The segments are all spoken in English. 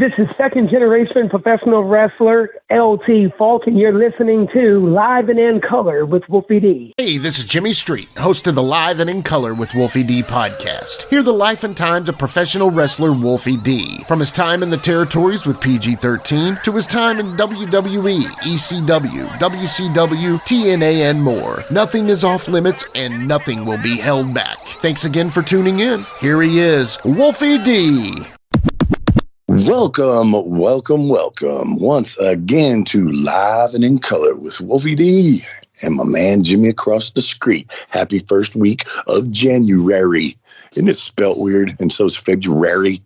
This is second generation professional wrestler Tony Falk, and you're listening to Live and in Color with Wolfie D. Hey, this is Jimmy Street, host of the Live and in Color with Wolfie D podcast. Hear the life and times of professional wrestler Wolfie D, from his time in the territories with PG-13 to his time in WWE, ECW, WCW, TNA, and more. Nothing is off limits and nothing will be held back. Thanks again for tuning in. Here he is, Wolfie D. Welcome once again to Live and in Color with Wolfie D and my man Jimmy across the street. Happy first week of January. Isn't it spelt weird? And so is February.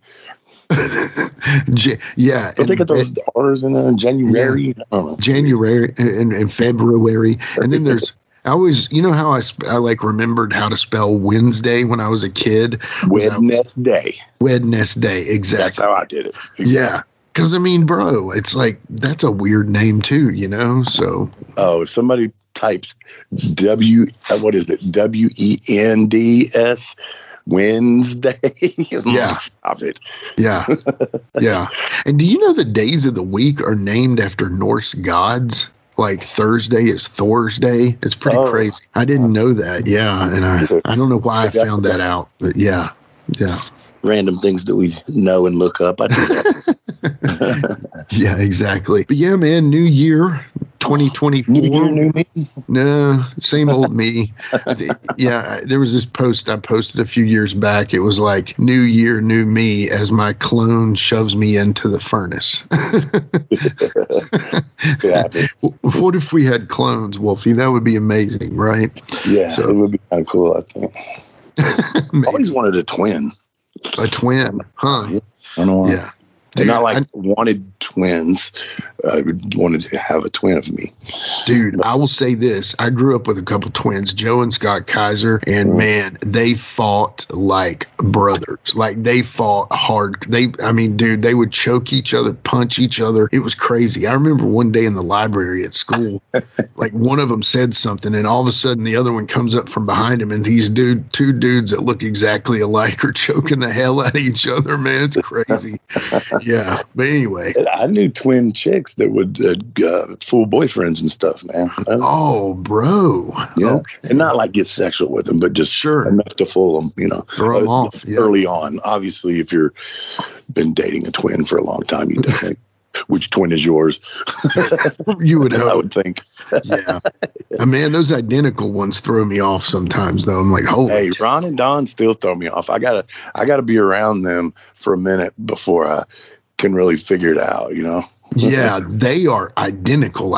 Yeah. Don't they get those R's in January? Yeah, January and February. And then there's, I always, you know how I like remembered how to spell Wednesday when I was a kid? Wednesday, exactly. That's how I did it. Exactly. Yeah. Because, I mean, bro, it's like, that's a weird name too, you know? So. Oh, if somebody types WENDS Wednesday. Yeah. Stop it. Yeah. Yeah. And do you know the days of the week are named after Norse gods? Like Thursday is Thor's Day. It's pretty crazy. I didn't know that. Yeah. And I don't know why I found that out, but yeah. Yeah. Random things that we know and look up. I do that. Yeah, exactly. But yeah, man, new year, 2024. New year, new me? No, same old me. Yeah, there was this post I posted a few years back. It was like, new year, new me, as my clone shoves me into the furnace. Yeah. What if we had clones, Wolfie? That would be amazing, right? Yeah, so, it would be kind of cool, I think. I always wanted a twin. A twin, huh? Yeah, I don't know why. Yeah. They're not like wanted twins. I wanted to have a twin of me. Dude, I will say this. I grew up with a couple twins, Joe and Scott Kaiser, and man, they fought like brothers. Like they fought hard. They would choke each other, punch each other. It was crazy. I remember one day in the library at school, like one of them said something, and all of a sudden the other one comes up from behind him, and these two dudes that look exactly alike are choking the hell out of each other, man. It's crazy. Yeah, but anyway. I knew twin chicks that would fool boyfriends and stuff, man. Oh, bro. Yeah. Okay. And not like get sexual with them, but just enough to fool them, you know. Throw them off. Yeah. Early on. Obviously, if you're been dating a twin for a long time, you definitely which twin is yours? You would hope. I would think. Yeah. Man, those identical ones throw me off sometimes, though. I'm like, holy. Hey, Ron and Don still throw me off. I gotta be around them for a minute before I can really figure it out, you know? Yeah, they are identical,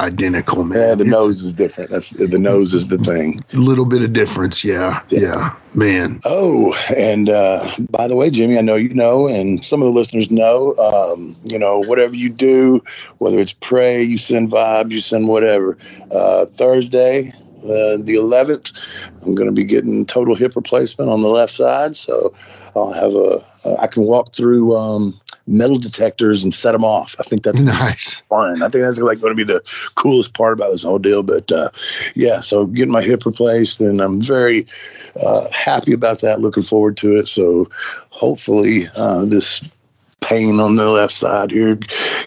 man. Yeah, the nose is different. The nose is the thing. A little bit of difference, yeah, man. Oh, and by the way, Jimmy, I know you know, and some of the listeners know, whatever you do, whether it's pray, you send vibes, you send whatever. Thursday, the 11th, I'm going to be getting total hip replacement on the left side, so I'll have I can walk through metal detectors and set them off. I think that's nice. Fun. I think that's like going to be the coolest part about this whole deal. But yeah, so getting my hip replaced, and I'm very happy about that. Looking forward to it. So hopefully this pain on the left side here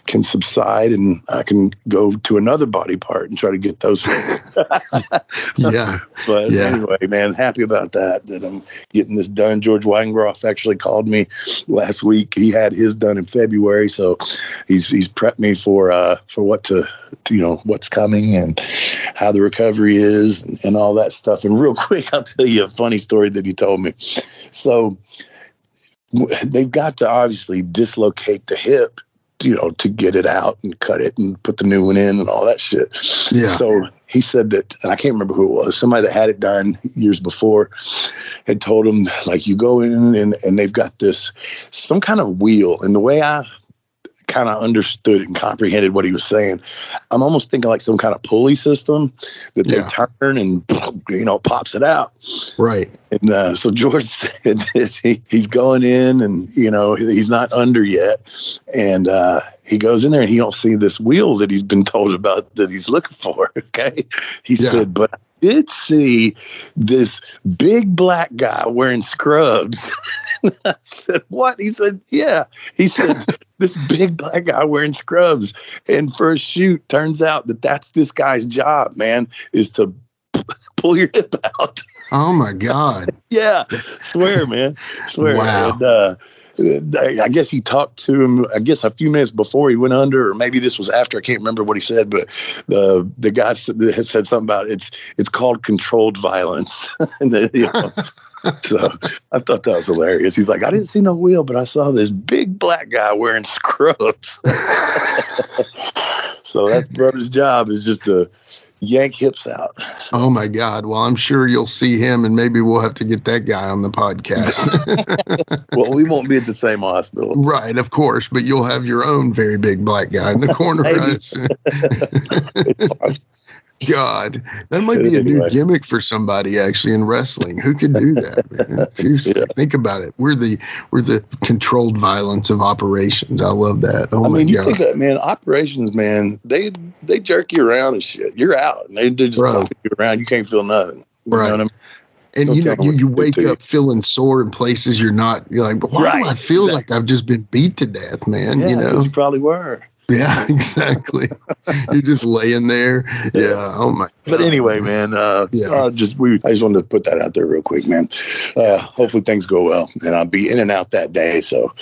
can subside, and I can go to another body part and try to get those fixed. Yeah. But anyway, man, happy about that I'm getting this done. George Weidengroff actually called me last week. He had his done in February, so he's prepped me for what's coming and how the recovery is and all that stuff. And real quick, I'll tell you a funny story that he told me. So they've got to obviously dislocate the hip, to get it out and cut it and put the new one in and all that shit. Yeah. So he said that, and I can't remember who it was, somebody that had it done years before had told him, like, you go in and they've got some kind of wheel. And the way I kind of understood and comprehended what he was saying, I'm almost thinking like some kind of pulley system that they turn and, pops it out. Right. And so George said that he's going in and, he's not under yet. And he goes in there and he don't see this wheel that he's been told about that he's looking for. Okay. He said, but did see this big black guy wearing scrubs. I said, what? He said, yeah. He said, this big black guy wearing scrubs. And for a shoot, turns out that that's this guy's job, man, is to pull your hip out. Oh, my God. Yeah. Swear, man. Swear. Wow. And, I guess he talked to him, I guess, a few minutes before he went under, or maybe this was after. I can't remember what he said, but the guy had said something about it's called controlled violence. And so I thought that was hilarious. He's like, I didn't see no wheel, but I saw this big black guy wearing scrubs. So that's brother's job, is just to yank hips out. So. Oh my God. Well, I'm sure you'll see him, and maybe we'll have to get that guy on the podcast. Well, we won't be at the same hospital. Right, of course, but you'll have your own very big black guy in the corner. God, that might be a new gimmick for somebody actually in wrestling. Who could do that, man? Seriously, think about it. We're the controlled violence of operations. I love that. Oh, my God. You think that, man, operations, man, they jerk you around and shit. You're out, and they just flip you around. You can't feel nothing. You know what I mean? And you wake up feeling sore in places you're not. You're like, why do I feel like I've just been beat to death, man? Yeah, you probably were. Yeah, exactly. You're just laying there. Yeah. Oh my God. But anyway, man. I just wanted to put that out there real quick, man. Hopefully things go well, and I'll be in and out that day. So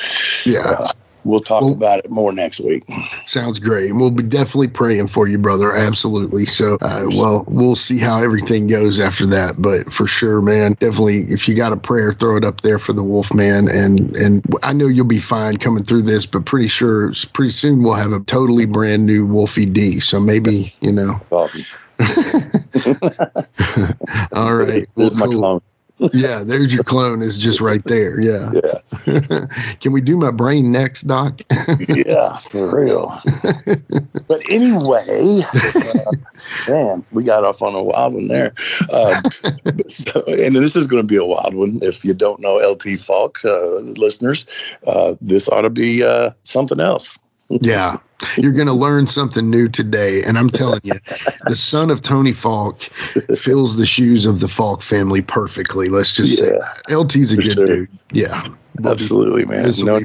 we'll talk about it more next week. Sounds great. And we'll be definitely praying for you, brother. Absolutely. So, we'll see how everything goes after that. But for sure, man, definitely, if you got a prayer, throw it up there for the Wolfman. And I know you'll be fine coming through this, but pretty soon we'll have a totally brand new Wolfie D. So maybe, Awesome. All right. There's my clone. Yeah, there's your clone, is just right there. Yeah. Can we do my brain next, Doc? Yeah, for real. But anyway, man, we got off on a wild one there. And this is going to be a wild one. If you don't know LT Falk, listeners, this ought to be something else. Yeah. You're going to learn something new today. And I'm telling you, the son of Tony Falk fills the shoes of the Falk family perfectly. Let's just say that. LT's a good dude. Yeah. Absolutely, man. Known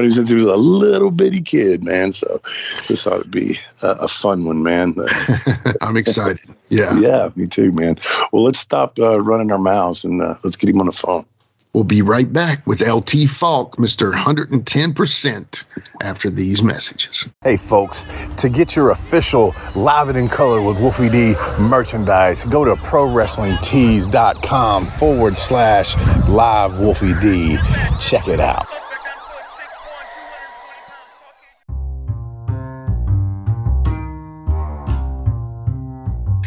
him since he was a little bitty kid, man. So this ought to be a fun one, man. I'm excited. Yeah. Yeah, me too, man. Well, let's stop running our mouths and let's get him on the phone. We'll be right back with LT Falk, Mr. 110%, after these messages. Hey, folks, to get your official Live It in Color with Wolfie D merchandise, go to ProWrestlingTees.com/Live Wolfie D. Check it out.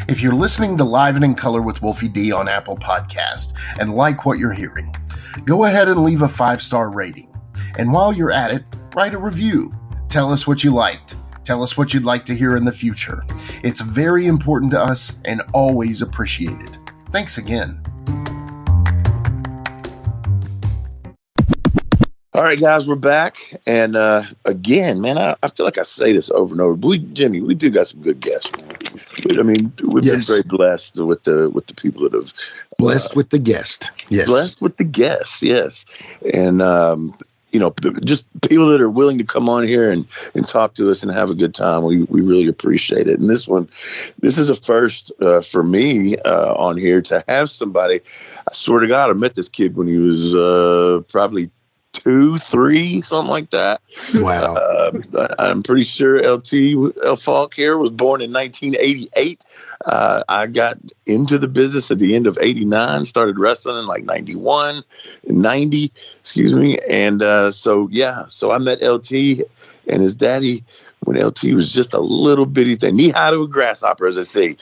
If you're listening to Live and in Color with Wolfie D on Apple Podcast and like what you're hearing, go ahead and leave a 5-star rating. And while you're at it, write a review. Tell us what you liked. Tell us what you'd like to hear in the future. It's very important to us and always appreciated. Thanks again. All right, guys, we're back. And again, man, I feel like I say this over and over. But Jimmy, we do got some good guests, man. We've been very blessed with the people that have blessed with the guest. Yes. Blessed with the guests, yes. And just people that are willing to come on here and talk to us and have a good time. We really appreciate it. And this is a first for me on here to have somebody. I swear to God, I met this kid when he was probably 2, 3, something like that. Wow. I'm pretty sure LT Falk here was born in 1988. I got into the business at the end of 89, started wrestling in like 90, excuse me. And so I met LT and his daddy when LT was just a little bitty thing, knee high to a grasshopper, as I say.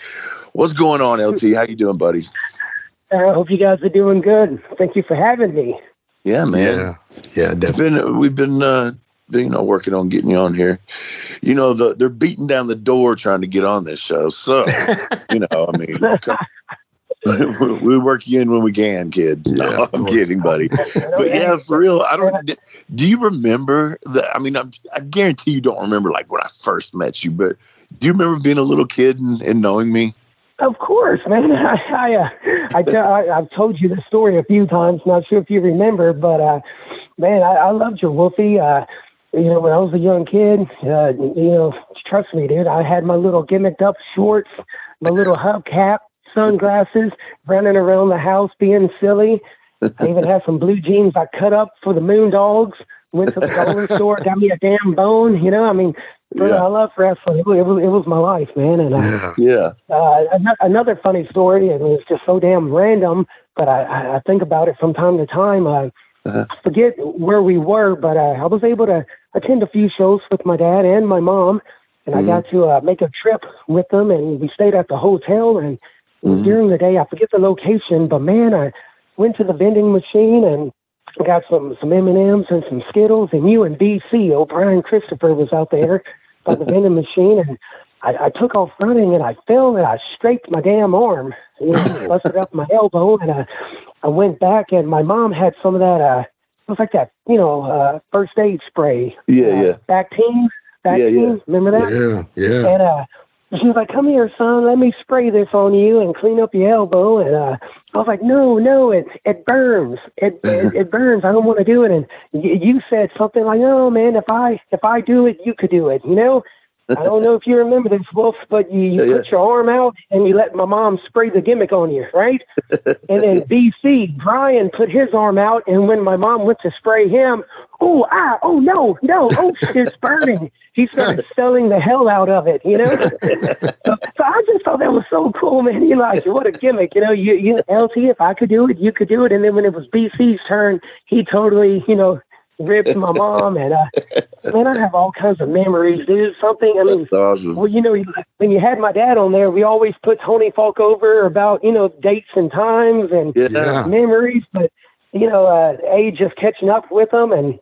What's going on, LT? How you doing, buddy? I hope you guys are doing good. Thank you for having me. Yeah, man. Yeah, definitely. We've been working on getting you on here. They're beating down the door trying to get on this show. So, we work you in when we can, kid. No, I'm kidding, buddy. But yeah, for real, do you remember I guarantee you don't remember like when I first met you, but do you remember being a little kid and knowing me? Of course, man. I've told you this story a few times. Not sure if you remember, but man, I loved your Wolfie. When I was a young kid, trust me, dude, I had my little gimmicked up shorts, my little hubcap, sunglasses, running around the house being silly. I even had some blue jeans I cut up for the Moondogs. Went to the dollar store, got me a damn bone. Brother, I love wrestling. It was my life, man. And another funny story, and it's just so damn random, but I think about it from time to time. I forget where we were, but I was able to attend a few shows with my dad and my mom, and I got to make a trip with them, and we stayed at the hotel. And during the day, I forget the location, but man, I went to the vending machine and got some M&Ms and some Skittles, and you and BC, O'Brien Christopher, was out there by the vending machine, and I took off running, and I fell, and I scraped my damn arm, busted up my elbow, and I went back, and my mom had some of that, it was like that, first aid spray. Bactine, remember that? Yeah. And she was like, "Come here, son, let me spray this on you and clean up your elbow." And I was like, no, it burns. It burns. I don't want to do it. And you said something like, "Oh, man, if I do it, you could do it." I don't know if you remember this, Wolf, but you put your arm out and you let my mom spray the gimmick on you, right? And then BC, Brian, put his arm out, and when my mom went to spray him, no, it's burning. He started selling the hell out of it, So I just thought that was so cool, man. What a gimmick, you LT, if I could do it, you could do it. And then when it was BC's turn, he totally, ripped my mom, and man, I have all kinds of memories, dude. That's awesome. Well, when you had my dad on there, we always put Tony Falk over about dates and times and memories, but age is catching up with them, and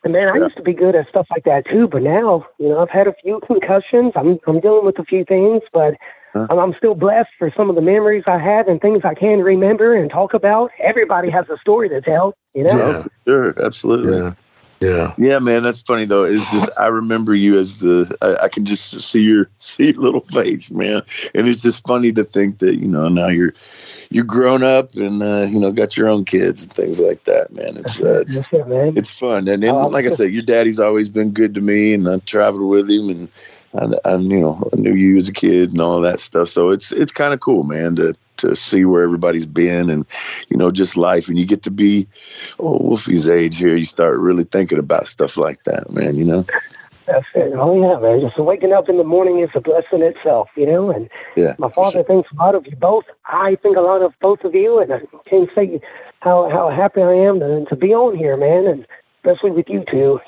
man, I used to be good at stuff like that too, but now I've had a few concussions. I'm dealing with a few things, but I'm still blessed for some of the memories I have and things I can remember and talk about. Everybody has a story to tell, Yeah, for sure, absolutely. Yeah, man, that's funny though. It's just I remember you as I can just see your little face, man, and it's just funny to think that now you're grown up and got your own kids and things like that, man. It's fun, and like I said, your daddy's always been good to me, and I traveled with him, and I knew you as a kid and all that stuff. So it's kind of cool, man, to see where everybody's been and, just life. And you get to be Wolfie's age here. You start really thinking about stuff like that, man, That's it. Oh, yeah, man. Just waking up in the morning is a blessing itself, and my father thinks a lot of you both. I think a lot of both of you, and I can't say how happy I am to be on here, man, and especially with you two,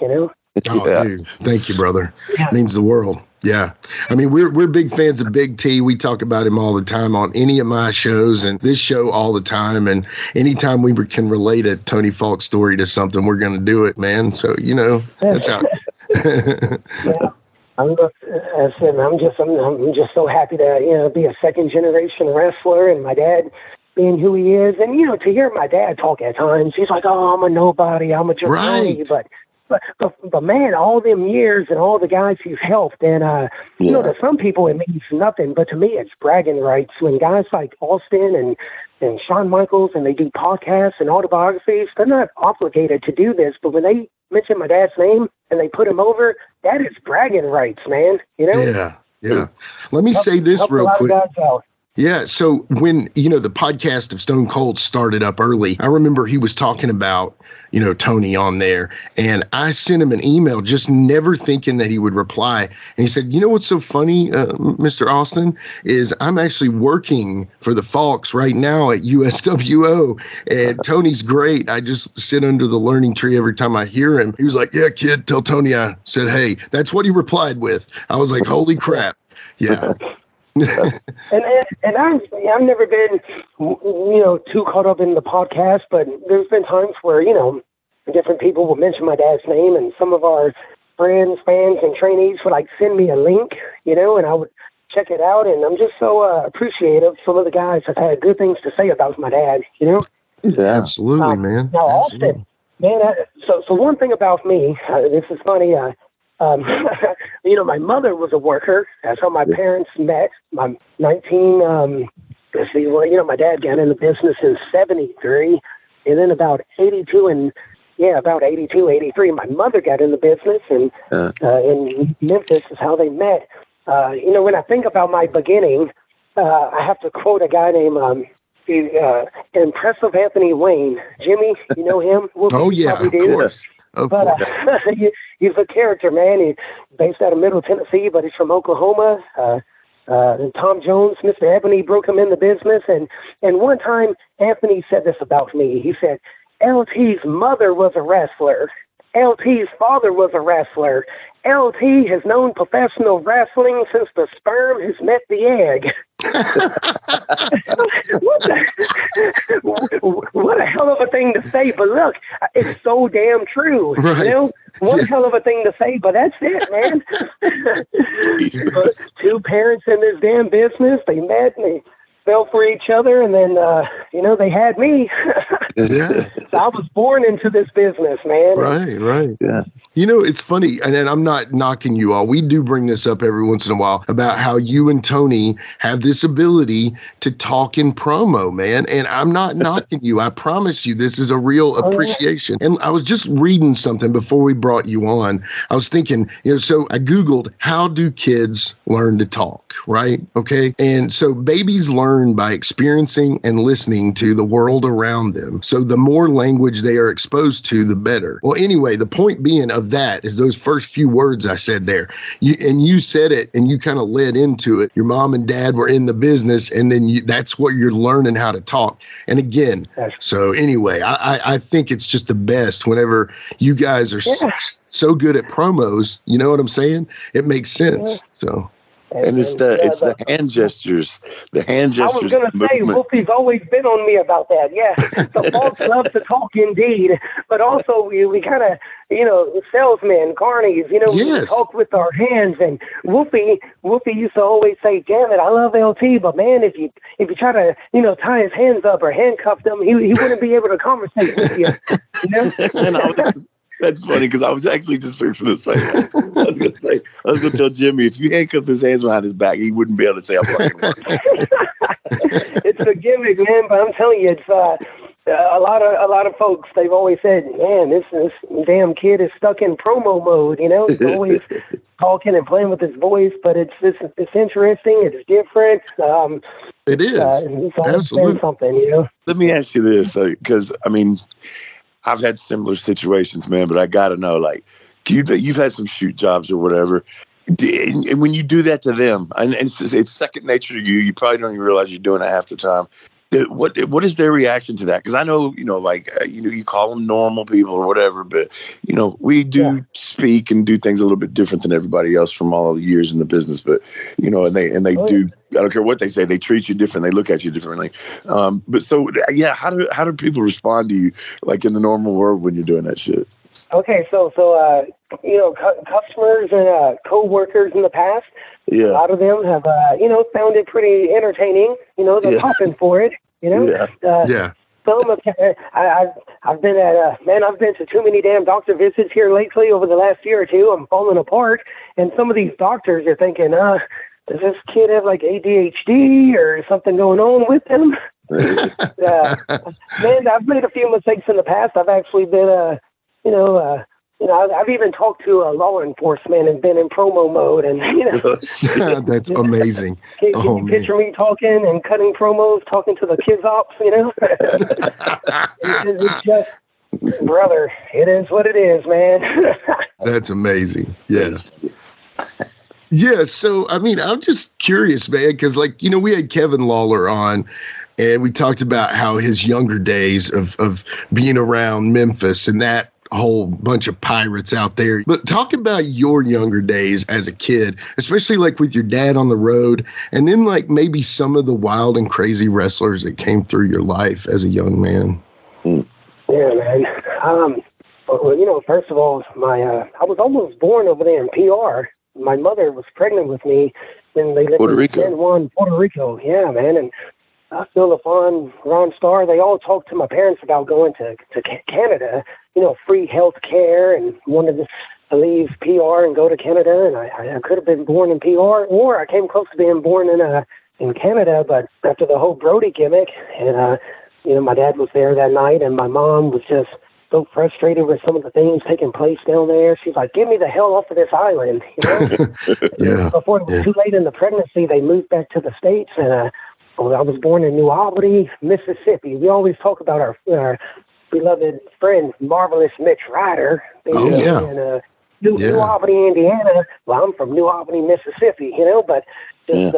Oh, dude. Thank you, brother. It means the world. Yeah. I mean, we're big fans of Big T. We talk about him all the time on any of my shows and this show all the time. And anytime we can relate a Tony Falk story to something, we're going to do it, man. So, that's how. I'm just so happy to, be a second generation wrestler, and my dad being who he is. And, to hear my dad talk at times, he's like, "Oh, I'm a nobody. I'm a jabroni." But man, all them years and all the guys he's helped, and to some people it means nothing, but to me it's bragging rights when guys like Austin and Shawn Michaels, and they do podcasts and autobiographies. They're not obligated to do this, but when they mention my dad's name and they put him over, that is bragging rights, man. Yeah. Let me say this real quick. Yeah. So when, the podcast of Stone Cold started up early, I remember he was talking about, Tony on there, and I sent him an email just never thinking that he would reply. And he said, what's so funny, Mr. Austin, is I'm actually working for the Falks right now at USWO, and Tony's great. I just sit under the learning tree every time I hear him. He was like, "Yeah, kid, tell Tony I said, hey." That's what he replied with. I was like, holy crap. Yeah. and I've never been, too caught up in the podcast, but there's been times where, different people will mention my dad's name, and some of our friends, fans, and trainees would send me a link, and I would check it out, and I'm just so appreciative. Some of the guys have had good things to say about my dad, Yeah, absolutely, man. Now, Austin, man, so one thing about me, this is funny, my mother was a worker. That's how my parents met. My 19, let's see, well, my dad got in the business in 73, and then about 82, 83, my mother got in the business, and in Memphis is how they met. When I think about my beginning, I have to quote a guy named Impressive Anthony Wayne. Jimmy, you know him? Oh, yeah, of course. He's a character, man. He's based out of Middle Tennessee, but he's from Oklahoma. And Tom Jones, Mr. Ebony, broke him in the business. And one time, Anthony said this about me. He said, LT's mother was a wrestler. LT's father was a wrestler. LT has known professional wrestling since the sperm has met the egg. What a hell of a thing to say, but look, it's so damn true. Right. One hell of a thing to say, but that's it, man. Two parents in this damn business, they met and they fell for each other, and then they had me. Yeah. So I was born into this business, man. Right. Yeah. It's funny, and I'm not knocking you all. We do bring this up every once in a while about how you and Tony have this ability to talk in promo, man. And I'm not knocking you. I promise you, this is a real appreciation. And I was just reading something before we brought you on. I was thinking, so I Googled, how do kids learn to talk, right? Okay. And so babies learn by experiencing and listening to the world around them. So the more language they are exposed to, the better. Well, anyway, the point being of that is those first few words I said there. You said it and you kind of led into it. Your mom and dad were in the business, and then that's what you're learning how to talk. And again, so anyway, I think it's just the best whenever you guys are so good at promos. You know what I'm saying? It makes sense. So. And it's the hand gestures. The hand gestures. I was going to say, Wolfie's always been on me about that. Yeah, the Falks love to talk indeed, but also we kind of, salesmen, carnies, we talk with our hands. And Wolfie used to always say, "Damn it, I love LT, but man, if you try to, tie his hands up or handcuff them, he wouldn't be able to conversate with you." That's funny because I was actually just fixing to say that. I was going to tell Jimmy, if you handcuff his hands behind his back, he wouldn't be able to say I'm fucking right. It's a gimmick, man, but I'm telling you, it's a lot of folks. They've always said, "Man, this damn kid is stuck in promo mode." He's always talking and playing with his voice, but it's interesting. It's different. It is. It's Absolutely something. Let me ask you this, because I've had similar situations, man, but I got to know, like, you've had some shoot jobs or whatever. And when you do that to them, and it's second nature to you, you probably don't even realize you're doing it half the time. What is their reaction to that? Because I know, you call them normal people or whatever, but, we do speak and do things a little bit different than everybody else from all the years in the business. But, and they do, I don't care what they say, they treat you different, they look at you differently. But so, how do people respond to you, like in the normal world when you're doing that shit? Okay, so customers and co-workers in the past, a lot of them have, found it pretty entertaining. They're popping for it. Some of I've been I've been to too many damn doctor visits here lately over the last year or two. I'm falling apart, and some of these doctors are thinking, does this kid have like ADHD or something going on with him? Man, I've made a few mistakes in the past. I've actually been I've even talked to a law enforcement and been in promo mode, and that's amazing. Can you picture me talking and cutting promos, talking to the kids ops? It's just, brother, it is what it is, man. That's amazing. Yeah. Yeah. So I'm just curious, man, because we had Kevin Lawler on. And we talked about how his younger days of being around Memphis and that whole bunch of pirates out there. But talk about your younger days as a kid, especially like with your dad on the road, and then like maybe some of the wild and crazy wrestlers that came through your life as a young man. Yeah, man. First of all, I was almost born over there in PR. My mother was pregnant with me, and they lived in San Juan, Puerto Rico. Yeah, man, and Phil LaFon, Ron Starr, they all talked to my parents about going to Canada, free health care, and wanted to leave PR and go to Canada, and I could have been born in PR, or I came close to being born in Canada, but after the whole BOWTIE gimmick, and my dad was there that night, and my mom was just so frustrated with some of the things taking place down there. She's like, "Get me the hell off of this island!" Yeah. Before it was too late in the pregnancy, they moved back to the States, and I was born in New Albany, Mississippi. We always talk about our beloved friend, Marvelous Mitch Ryder. In New Albany, Indiana. Well, I'm from New Albany, Mississippi, but just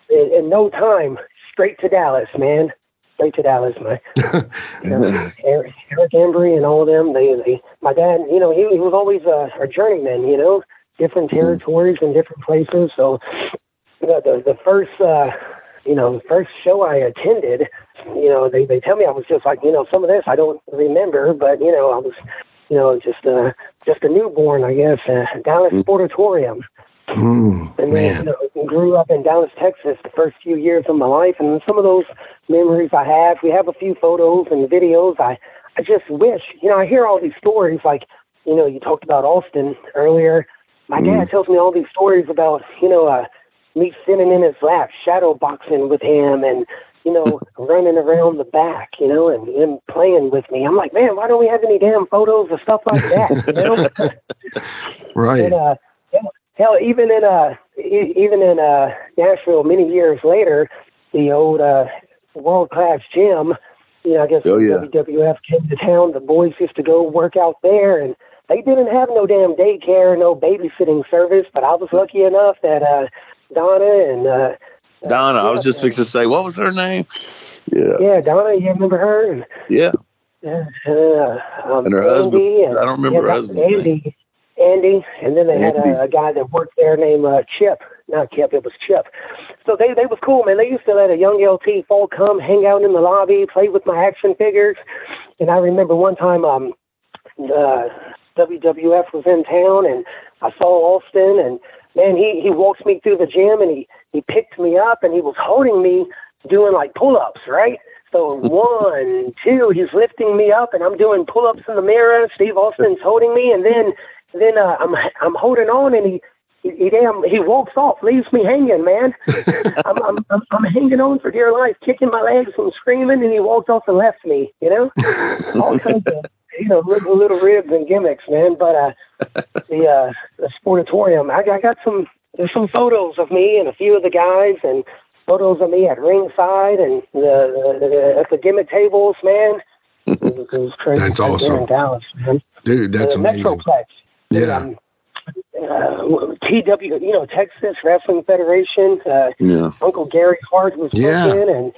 in no time, straight to Dallas, man. Straight to Dallas, man. Eric Embry and all of them. My dad, he was always a journeyman, different territories and different places. So, the first, first show I attended, they tell me I was just like, some of this I don't remember, but I was, just a newborn, I guess. Dallas Sportatorium. And then grew up in Dallas, Texas the first few years of my life, and some of those memories I have, we have a few photos and videos. I just wish, I hear all these stories, like, you talked about Austin earlier. My dad tells me all these stories about, me sitting in his lap, shadow boxing with him, and, running around the back, and him playing with me. I'm like, man, why don't we have any damn photos of stuff like that, Right. And, hell, even in Nashville, many years later, the old world-class gym, I guess WWF came to town. The boys used to go work out there, and they didn't have no damn daycare, no babysitting service. But I was lucky enough that Donna, I was just fixing to say, what was her name? Yeah, Donna, you remember her? And her husband. I don't remember her husband. Andy, and then they had a guy that worked there named Chip. Not Kip, it was Chip. So they was cool, man. They used to let a young Tony Falk come hang out in the lobby, play with my action figures. And I remember one time WWF was in town, and I saw Austin, and man, he walks me through the gym, and he picked me up, and he was holding me doing like pull-ups, right? So 1, 2, he's lifting me up, and I'm doing pull-ups in the mirror. Steve Austin's holding me, and then I'm holding on, and he walks off, leaves me hanging, man. I'm hanging on for dear life, kicking my legs and screaming, and he walks off and left me. All kinds of little ribs and gimmicks, man. But the Sportatorium, I got there's some photos of me and a few of the guys, and photos of me at ringside and at the gimmick tables, man. It was crazy. That's awesome. In Dallas, man. Dude, that's amazing. Metroplex. Yeah. TW, Texas Wrestling Federation. Uncle Gary Hart was working, and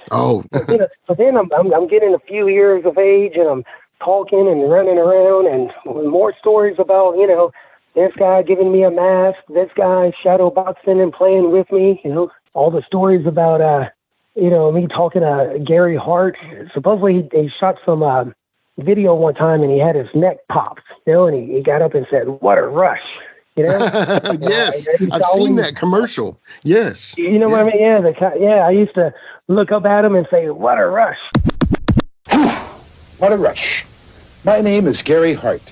but then I'm getting a few years of age, and I'm talking and running around, and more stories about this guy giving me a mask, this guy shadow boxing and playing with me. All the stories about me talking to Gary Hart. Supposedly he shot some video one time, and he had his neck popped, and he got up and said, "What a rush." Yes, I've seen that commercial. Yes. You know what I mean? Yeah, I used to look up at him and say, "What a rush." What a rush. My name is Gary Hart,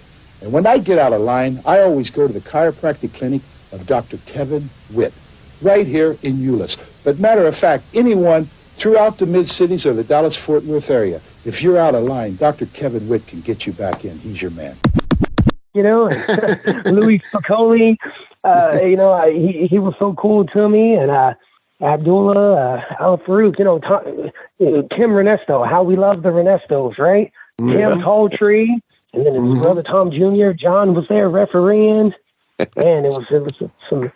and when I get out of line, I always go to the chiropractic clinic of Dr. Kevin Witt, right here in Euless. But matter of fact, anyone throughout the mid-cities or the Dallas-Fort Worth area, if you're out of line, Dr. Kevin Witt can get you back in. He's your man. Louis Spicoli, he was so cool to me, and Abdullah, Al Farouk, Tim Renesto, how we love the Renestos, right? Tim Talltree, and then his brother Tom Jr., John was there refereeing, and it was some,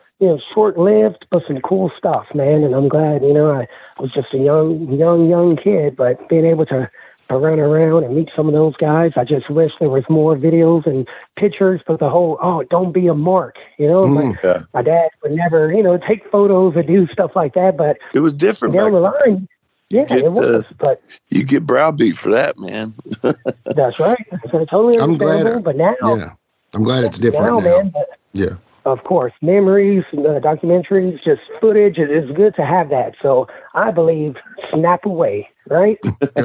short-lived, but some cool stuff, man, and I'm glad, I was just a young kid, but being able to run around and meet some of those guys. I just wish there was more videos and pictures, but the whole, don't be a mark, My dad would never, take photos or do stuff like that, but it was different down the line. Yeah, it was, but you get browbeat for that, man. That's right. So totally understandable, but now. Yeah, I'm glad it's different now. Man, yeah. Of course, memories, documentaries, just footage. It is good to have that. So I believe, snap away, right?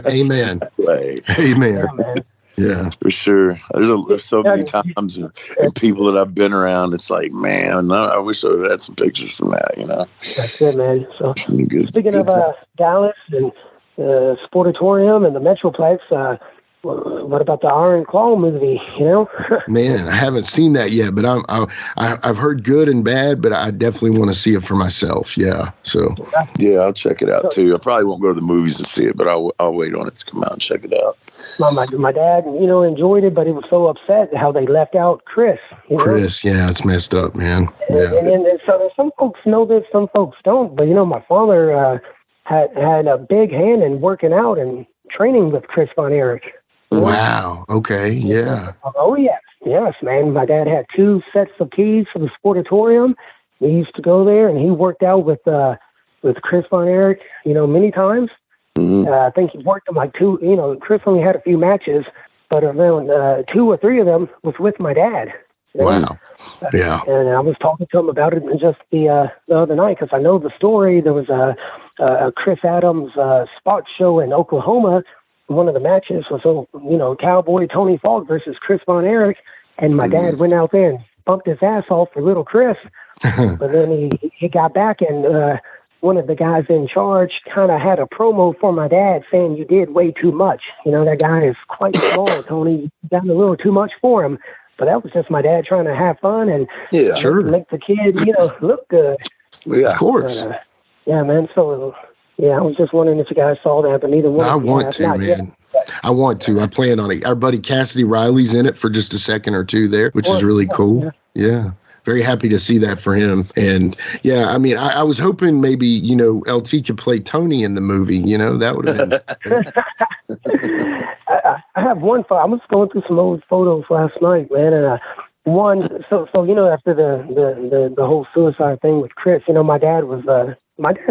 Amen. Amen. Yeah, man. Yeah, for sure. There's so many times and people that I've been around. It's like, man, I wish I would have had some pictures from that. That's it, man. So good, speaking of Dallas and Sportatorium and the Metroplex, what about the Iron Claw movie? Man, I haven't seen that yet, but I've heard good and bad, but I definitely want to see it for myself. Yeah, so yeah, I'll check it out too. I probably won't go to the movies and see it, but I'll wait on it to come out and check it out. My dad, enjoyed it, but he was so upset how they left out Chris. Chris, yeah, it's messed up, man. Yeah. And so some folks know this, some folks don't. But my father had a big hand in working out and training with Chris Von Erich. Wow. Okay. Yeah. Oh, yes. Yes, man. My dad had 2 sets of keys for the Sportatorium. We used to go there, and he worked out with Chris Von Erich, many times. Mm-hmm. I think he worked him like 2, Chris only had a few matches, but around 2 or 3 of them was with my dad. Wow. Yeah. And I was talking to him about it just the other night because I know the story. There was a Chris Adams spot show in Oklahoma. One of the matches was, Cowboy Tony Falk versus Chris Von Erich, and my dad went out there and bumped his ass off for little Chris. But then he got back, and one of the guys in charge kind of had a promo for my dad saying, "You did way too much. That guy is quite small, Tony. You done a little too much for him." But that was just my dad trying to have fun and make the kid, look good. Yeah, of course. But, yeah, man. So. Yeah, I was just wondering if you guys saw that, but neither one. I want to, man. I want to. I plan on it. Our buddy Cassidy Riley's in it for just a second or 2 there, which is really cool. Yeah. Very happy to see that for him. And yeah, I mean, I was hoping maybe, LT could play Tony in the movie. That would have been. I have one photo. I was going through some old photos last night, man, and so after the whole suicide thing with Chris, my dad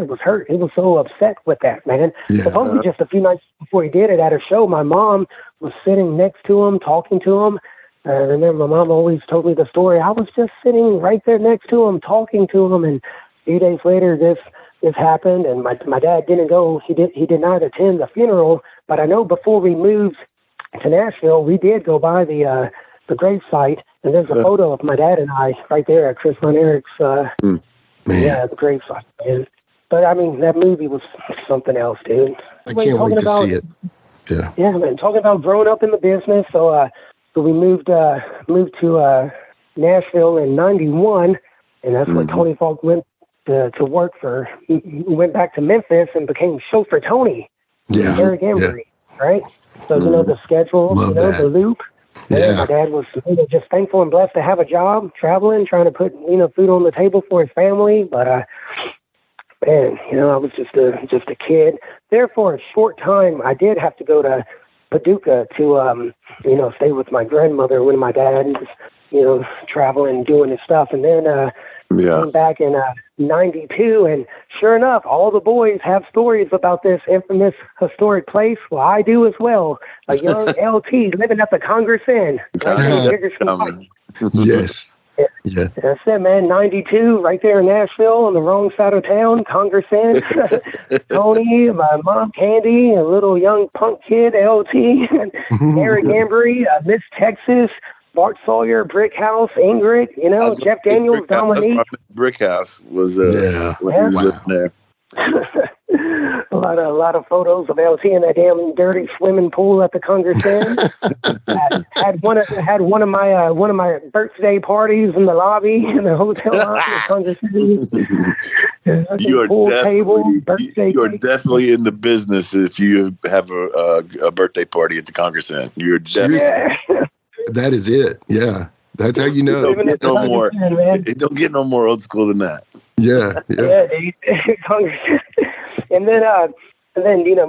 was hurt. He was so upset with that, man. Yeah. Supposedly just a few nights before he did it at a show, my mom was sitting next to him, talking to him. I remember my mom always told me the story. I was just sitting right there next to him, talking to him, and a few days later this happened, and my dad didn't go. He did not attend the funeral, but I know before we moved to Nashville, we did go by the gravesite, and there's a photo of my dad and I right there at Chris Von Erich's the gravesite. Man. But I mean, that movie was something else, dude. I can't wait to see it. Yeah. Yeah, man. Talking about growing up in the business, so we moved to Nashville in '91, and that's where Tony Falk went to work for. He went back to Memphis and became Chauffeur Tony. Yeah. Eric Embry, right? So the schedule, the loop. Yeah. My dad was just thankful and blessed to have a job, traveling, trying to put food on the table for his family. But man, I was just a kid. There for a short time, I did have to go to Paducah to stay with my grandmother when my dad was traveling, doing his stuff, and then came back in '92, and sure enough, all the boys have stories about this infamous historic place. Well, I do as well. A young LT living at the Congress Inn. Yes. Yeah. That's it, man. '92, right there in Nashville, on the wrong side of town, Congress Inn. Tony, my mom, Candy, a little young punk kid, LT, Eric Embry, Miss Texas, Bart Sawyer, Brick House, Ingrid, Jeff Daniels, Dominique. Brick House was when he was living there. A lot of photos of LT in that damn dirty swimming pool at the Congress Inn. had one of my birthday parties in the lobby in the hotel lobby at Congress Inn. You are definitely in the business if you have a birthday party at the Congress Inn. You're definitely. That is it. Yeah. That's how you know. It don't get no more old school than that. Yeah. And then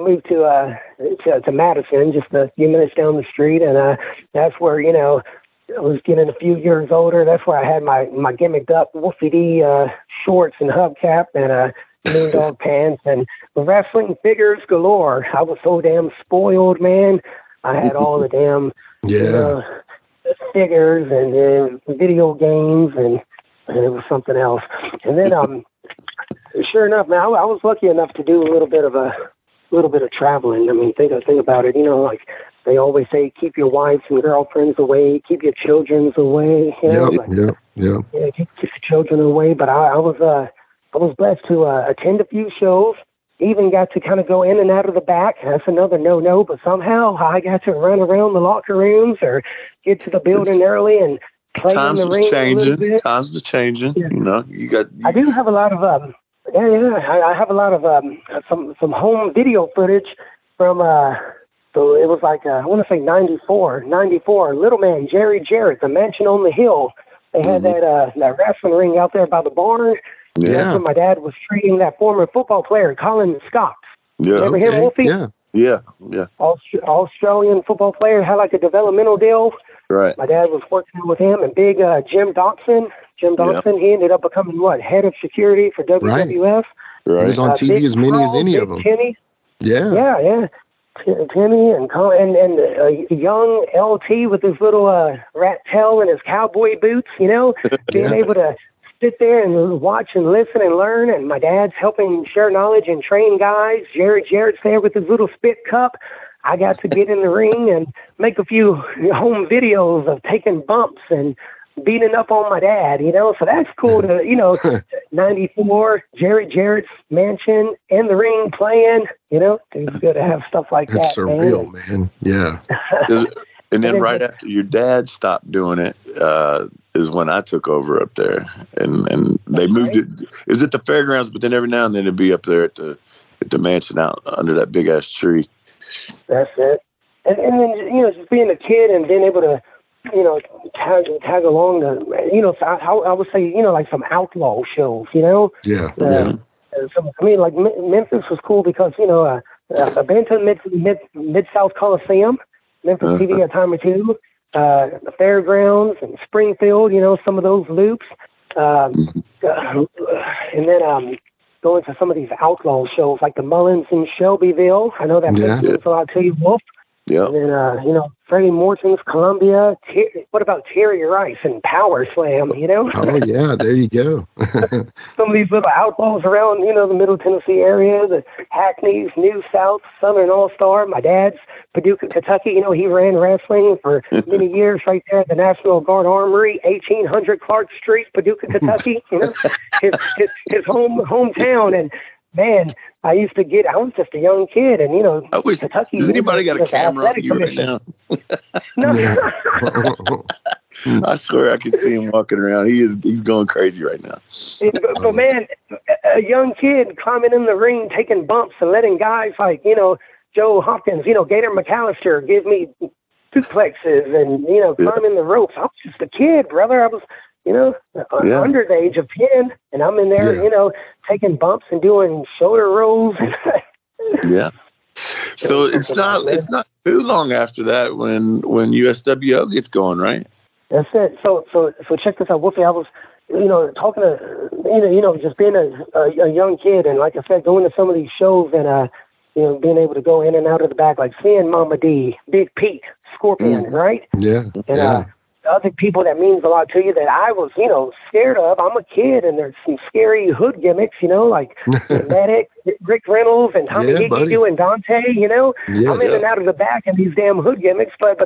moved to Madison, just a few minutes down the street, and that's where I was getting a few years older. That's where I had my gimmicked up Wolfie D shorts and hubcap and Moon Dog pants and wrestling figures galore. I was so damn spoiled, man. I had all the damn figures and video games, and it was something else. And then sure enough, man, I was lucky enough to do a little bit of traveling. I mean, think about it. Like they always say, keep your wives and girlfriends away, keep your children away. You know, yeah, keep your children away. But I was blessed to attend a few shows. Even got to kind of go in and out of the back. That's another no-no. But somehow I got to run around the locker rooms or get to the building early and play in the ring a little bit. Times are changing. Yeah. You know, I do have a lot of I have a lot of some home video footage from so it was like I want to say 94. Little man Jerry Jarrett, the mansion on the hill. They had that wrestling ring out there by the barn. Yeah. That's when my dad was treating that former football player, Colin Scott. Yeah. Remember him, Wolfie? Yeah. Australian football player, had like a developmental deal. Right. My dad was working with him, and big Jim Dotson. He ended up becoming head of security for WWF. Right. He was on TV as many as any of them. Timmy. Yeah. Timmy and Colin and a young LT with his little rat tail and his cowboy boots, you know, being able to sit there and watch and listen and learn. And my dad's helping share knowledge and train guys. Jerry Jarrett's there with his little spit cup. I got to get in the ring and make a few home videos of taking bumps and beating up on my dad, you know. So that's cool to, you know, 94, Jerry Jarrett's mansion, in the ring playing, you know. It's good to have stuff like that. That's surreal, man. Yeah. And then right after your dad stopped doing it is when I took over up there. And they moved it. It was at the fairgrounds, but then every now and then it'd be up there at the mansion out under that big-ass tree. That's it. And then, you know, just being a kid and being able to, you know, tag along the, you know, I would say, you know, like some outlaw shows, you know? Yeah. I mean, like Memphis was cool because, you know, I've been to Mid-South Coliseum, Memphis TV a time or two, the fairgrounds and Springfield, you know, some of those loops. And then going to some of these outlaw shows like the Mullins in Shelbyville. I know that means a lot to you, Wolf. Yeah. And then, you know, Freddie Morton's Columbia. What about Terry Rice and Power Slam, you know? Oh, yeah, there you go. Some of these little outlaws around, you know, the Middle Tennessee area, the Hackneys, New South, Southern All-Star. My dad's Paducah, Kentucky. You know, he ran wrestling for many years right there at the National Guard Armory, 1800 Clark Street, Paducah, Kentucky. You know, his hometown. And, man, I was just a young kid, and, you know, Kentucky. Has anybody got a camera on you right now? No. I swear I can see him walking around. He's going crazy right now. But man, a young kid climbing in the ring, taking bumps and letting guys like, you know, Joe Hopkins, you know, Gator McAllister give me suplexes and, you know, climbing the ropes. I was just a kid, brother. I was, you know, under the age of 10, and I'm in there, you know, taking bumps and doing shoulder rolls. Yeah. So it's not too long after that when USWO gets going, right? That's it. So check this out, Wolfie. I was, you know, talking to, you know, just being a young kid, and like I said, going to some of these shows and you know, being able to go in and out of the back, like seeing Mama D, Big Pete, Scorpion, right? Yeah. And other people that means a lot to you that I was, you know, scared of. I'm a kid, and there's some scary hood gimmicks, you know, like Medic, Rick Reynolds, and Tommy Hickey and Dante, you know. I'm in and out of the back of these damn hood gimmicks, but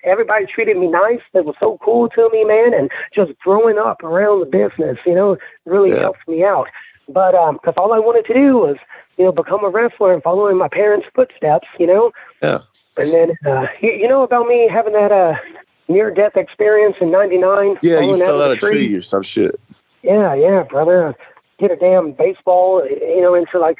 everybody treated me nice. It was so cool to me, man, and just growing up around the business, you know, really helped me out. But because all I wanted to do was, you know, become a wrestler and follow in my parents' footsteps, you know. Yeah. And then, you know about me having that near-death experience in 99. Yeah, you fell out of a tree or some shit. Yeah, brother. Hit a damn baseball, you know, into like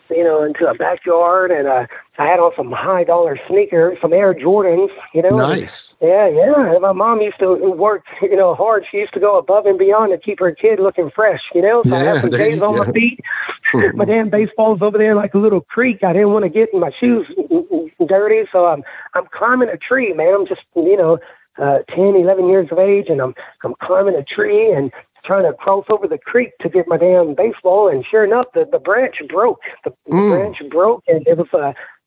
into a backyard, and I had on some high-dollar sneakers, some Air Jordans, you know. Nice. Yeah. And my mom used to work, you know, hard. She used to go above and beyond to keep her kid looking fresh, you know. So I had some J's on my feet. My damn baseball's over there like a little creek. I didn't want to get my shoes dirty, so I'm climbing a tree, man. I'm just, you know, 10, 11 years of age, and I'm climbing a tree and trying to cross over the creek to get my damn baseball, and sure enough, the branch broke. The branch broke, and it was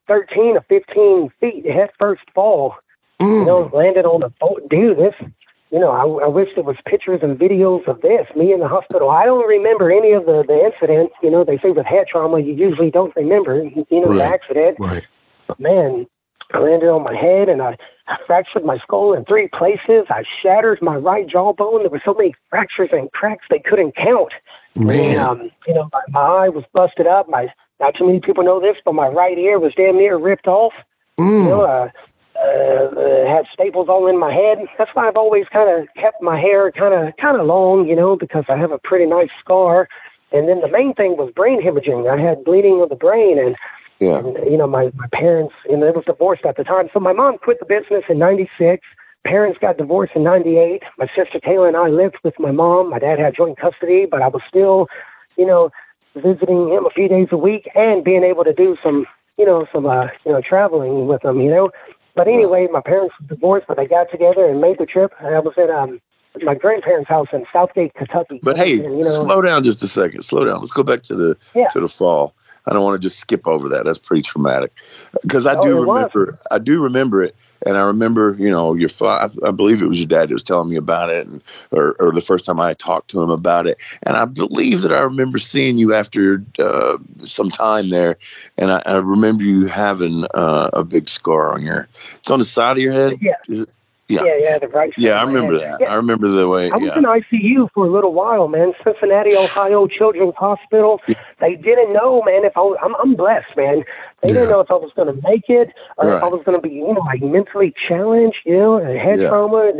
13 or 15 feet head first fall. You know, landed on the boat. Dude, this, you know, I wish there was pictures and videos of this, me in the hospital. I don't remember any of the incident. You know, they say with head trauma, you usually don't remember, you know, the accident. Right. But man, I landed on my head, and I fractured my skull in 3 places. I shattered my right jawbone. There were so many fractures and cracks they couldn't count. Man. And, my eye was busted up. Not too many people know this, but my right ear was damn near ripped off. Had staples all in my head. That's why I've always kind of kept my hair kind of long, because I have a pretty nice scar. And then the main thing was brain hemorrhaging. I had bleeding of the brain, and my parents, they was divorced at the time. So my mom quit the business in 96. Parents got divorced in 98. My sister Taylor and I lived with my mom. My dad had joint custody, but I was still, visiting him a few days a week and being able to do some traveling with him, But anyway, my parents were divorced, but they got together and made the trip. And I was at my grandparents' house in Southgate, Kentucky. But hey, slow down just a second. Slow down. Let's go back to the fall. I don't want to just skip over that. That's pretty traumatic. Because I do remember it. And I remember, your father, I believe it was your dad that was telling me about it, or the first time I talked to him about it. And I believe that I remember seeing you after some time there. And I remember you having a big scar on it's on the side of your head? Yeah. Yeah, the right side. Yeah, I remember that. Yeah. I remember the way. I was in ICU for a little while, man. Cincinnati, Ohio Children's Hospital. They didn't know, man. I'm blessed, man. They didn't know if I was going to make it or if I was going to be, mentally challenged, and head trauma.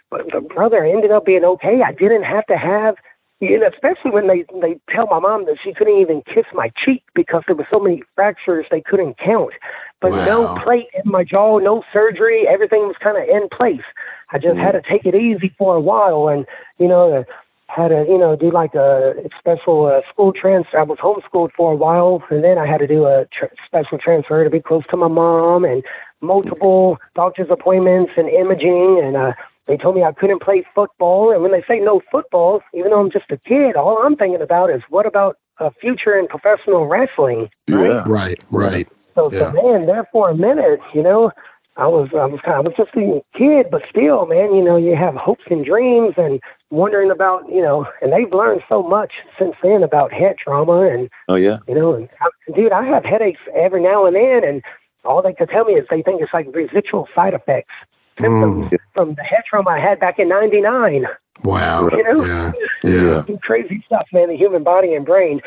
But brother, I ended up being okay. I didn't have to have. Especially when they tell my mom that she couldn't even kiss my cheek because there were so many fractures they couldn't count. But no plate in my jaw, no surgery. Everything was kind of in place. I just had to take it easy for a while, and had to do like a special school transfer. I was homeschooled for a while, and then I had to do a special transfer to be close to my mom, and multiple doctor's appointments and imaging, and they told me I couldn't play football. And when they say no football, even though I'm just a kid, all I'm thinking about is what about a future in professional wrestling? Right? Right. So man, there for a minute, I was just a kid, but still, man, you have hopes and dreams and wondering about, and they've learned so much since then about head trauma. And, dude, I have headaches every now and then, and all they can tell me is they think it's like residual side effects. Symptoms from the head trauma I had back in 99. Wow. Yeah. Crazy stuff, man, the human body and brain.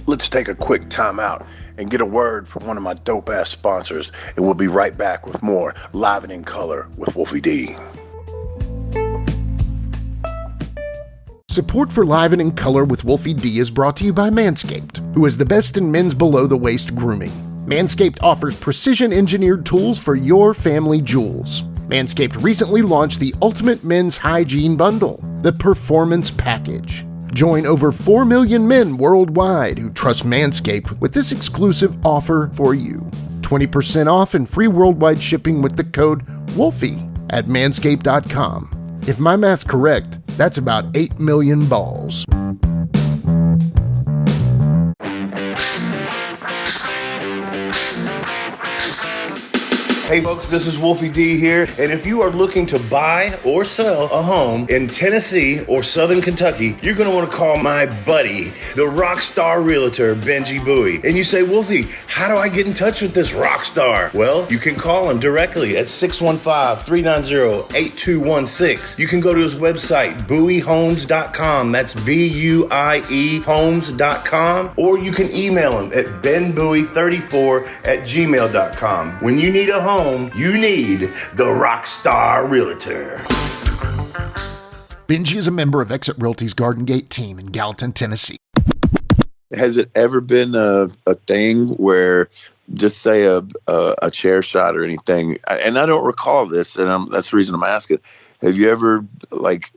Let's take a quick time out and get a word from one of my dope-ass sponsors, and we'll be right back with more Live and in Color with Wolfie D. Support for Live and in Color with Wolfie D is brought to you by Manscaped, who is the best in men's below-the-waist grooming. Manscaped offers precision-engineered tools for your family jewels. Manscaped recently launched the Ultimate Men's Hygiene Bundle, the Performance Package. Join over 4 million men worldwide who trust Manscaped with this exclusive offer for you. 20% off and free worldwide shipping with the code WOLFIE at manscaped.com. If my math's correct, that's about 8 million balls. Hey folks, this is Wolfie D here, and if you are looking to buy or sell a home in Tennessee or Southern Kentucky, you're going to want to call my buddy, the rock star realtor, Benji Bowie. And you say, Wolfie, how do I get in touch with this rock star? Well, you can call him directly at 615-390-8216. You can go to his website, bowiehomes.com. That's B-U-I-E homes.com. Or you can email him at benbowie34@gmail.com. When you need a home, you need the Rockstar Realtor. Benji is a member of Exit Realty's Garden Gate team in Gallatin, Tennessee. Has it ever been a thing where, just say a chair shot or anything, and I don't recall this, and that's the reason I'm asking, have you ever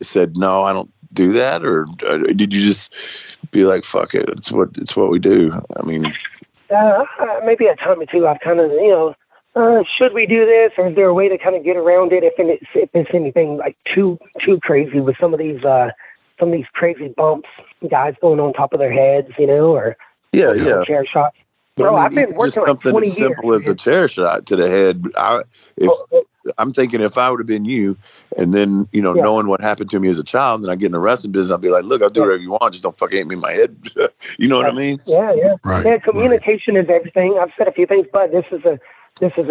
said, no, I don't do that? Or did you just be like, fuck it, it's what we do? I mean, maybe a time or two I've kind of, should we do this, or is there a way to kind of get around it if it's anything like too crazy with some of these crazy bumps, guys going on top of their heads, or chair shots. Bro, I've been working just something as simple as a chair shot to the head. I'm thinking if I would have been you, and then knowing what happened to me as a child, and I get in the wrestling business, I'd be like, look, I'll do whatever you want, just don't fucking hit me in my head. You know what I mean? Yeah. Right. Yeah, communication is everything. I've said a few things, but this is a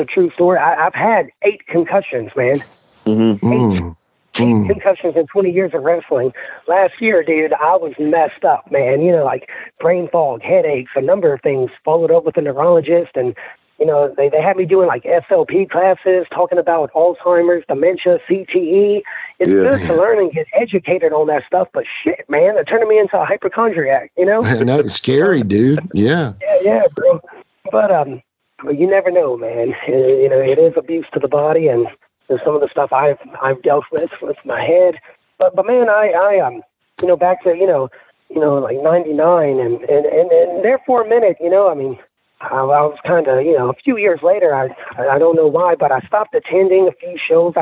true story. I've had 8 concussions, man. Mm-hmm. 8 concussions in 20 years of wrestling. Last year, dude, I was messed up, man. Like brain fog, headaches, a number of things. Followed up with a neurologist, and they had me doing like SLP classes, talking about Alzheimer's, dementia, CTE. It's good to learn and get educated on that stuff, but shit, man, they're turning me into a hypochondriac, Man, that's scary, dude. Yeah. Yeah, bro. But you never know, man. It is abuse to the body, and some of the stuff I've dealt with my head. But man, I back to like 99, and there for a minute, I was kind of, a few years later, I don't know why, but I stopped attending a few shows.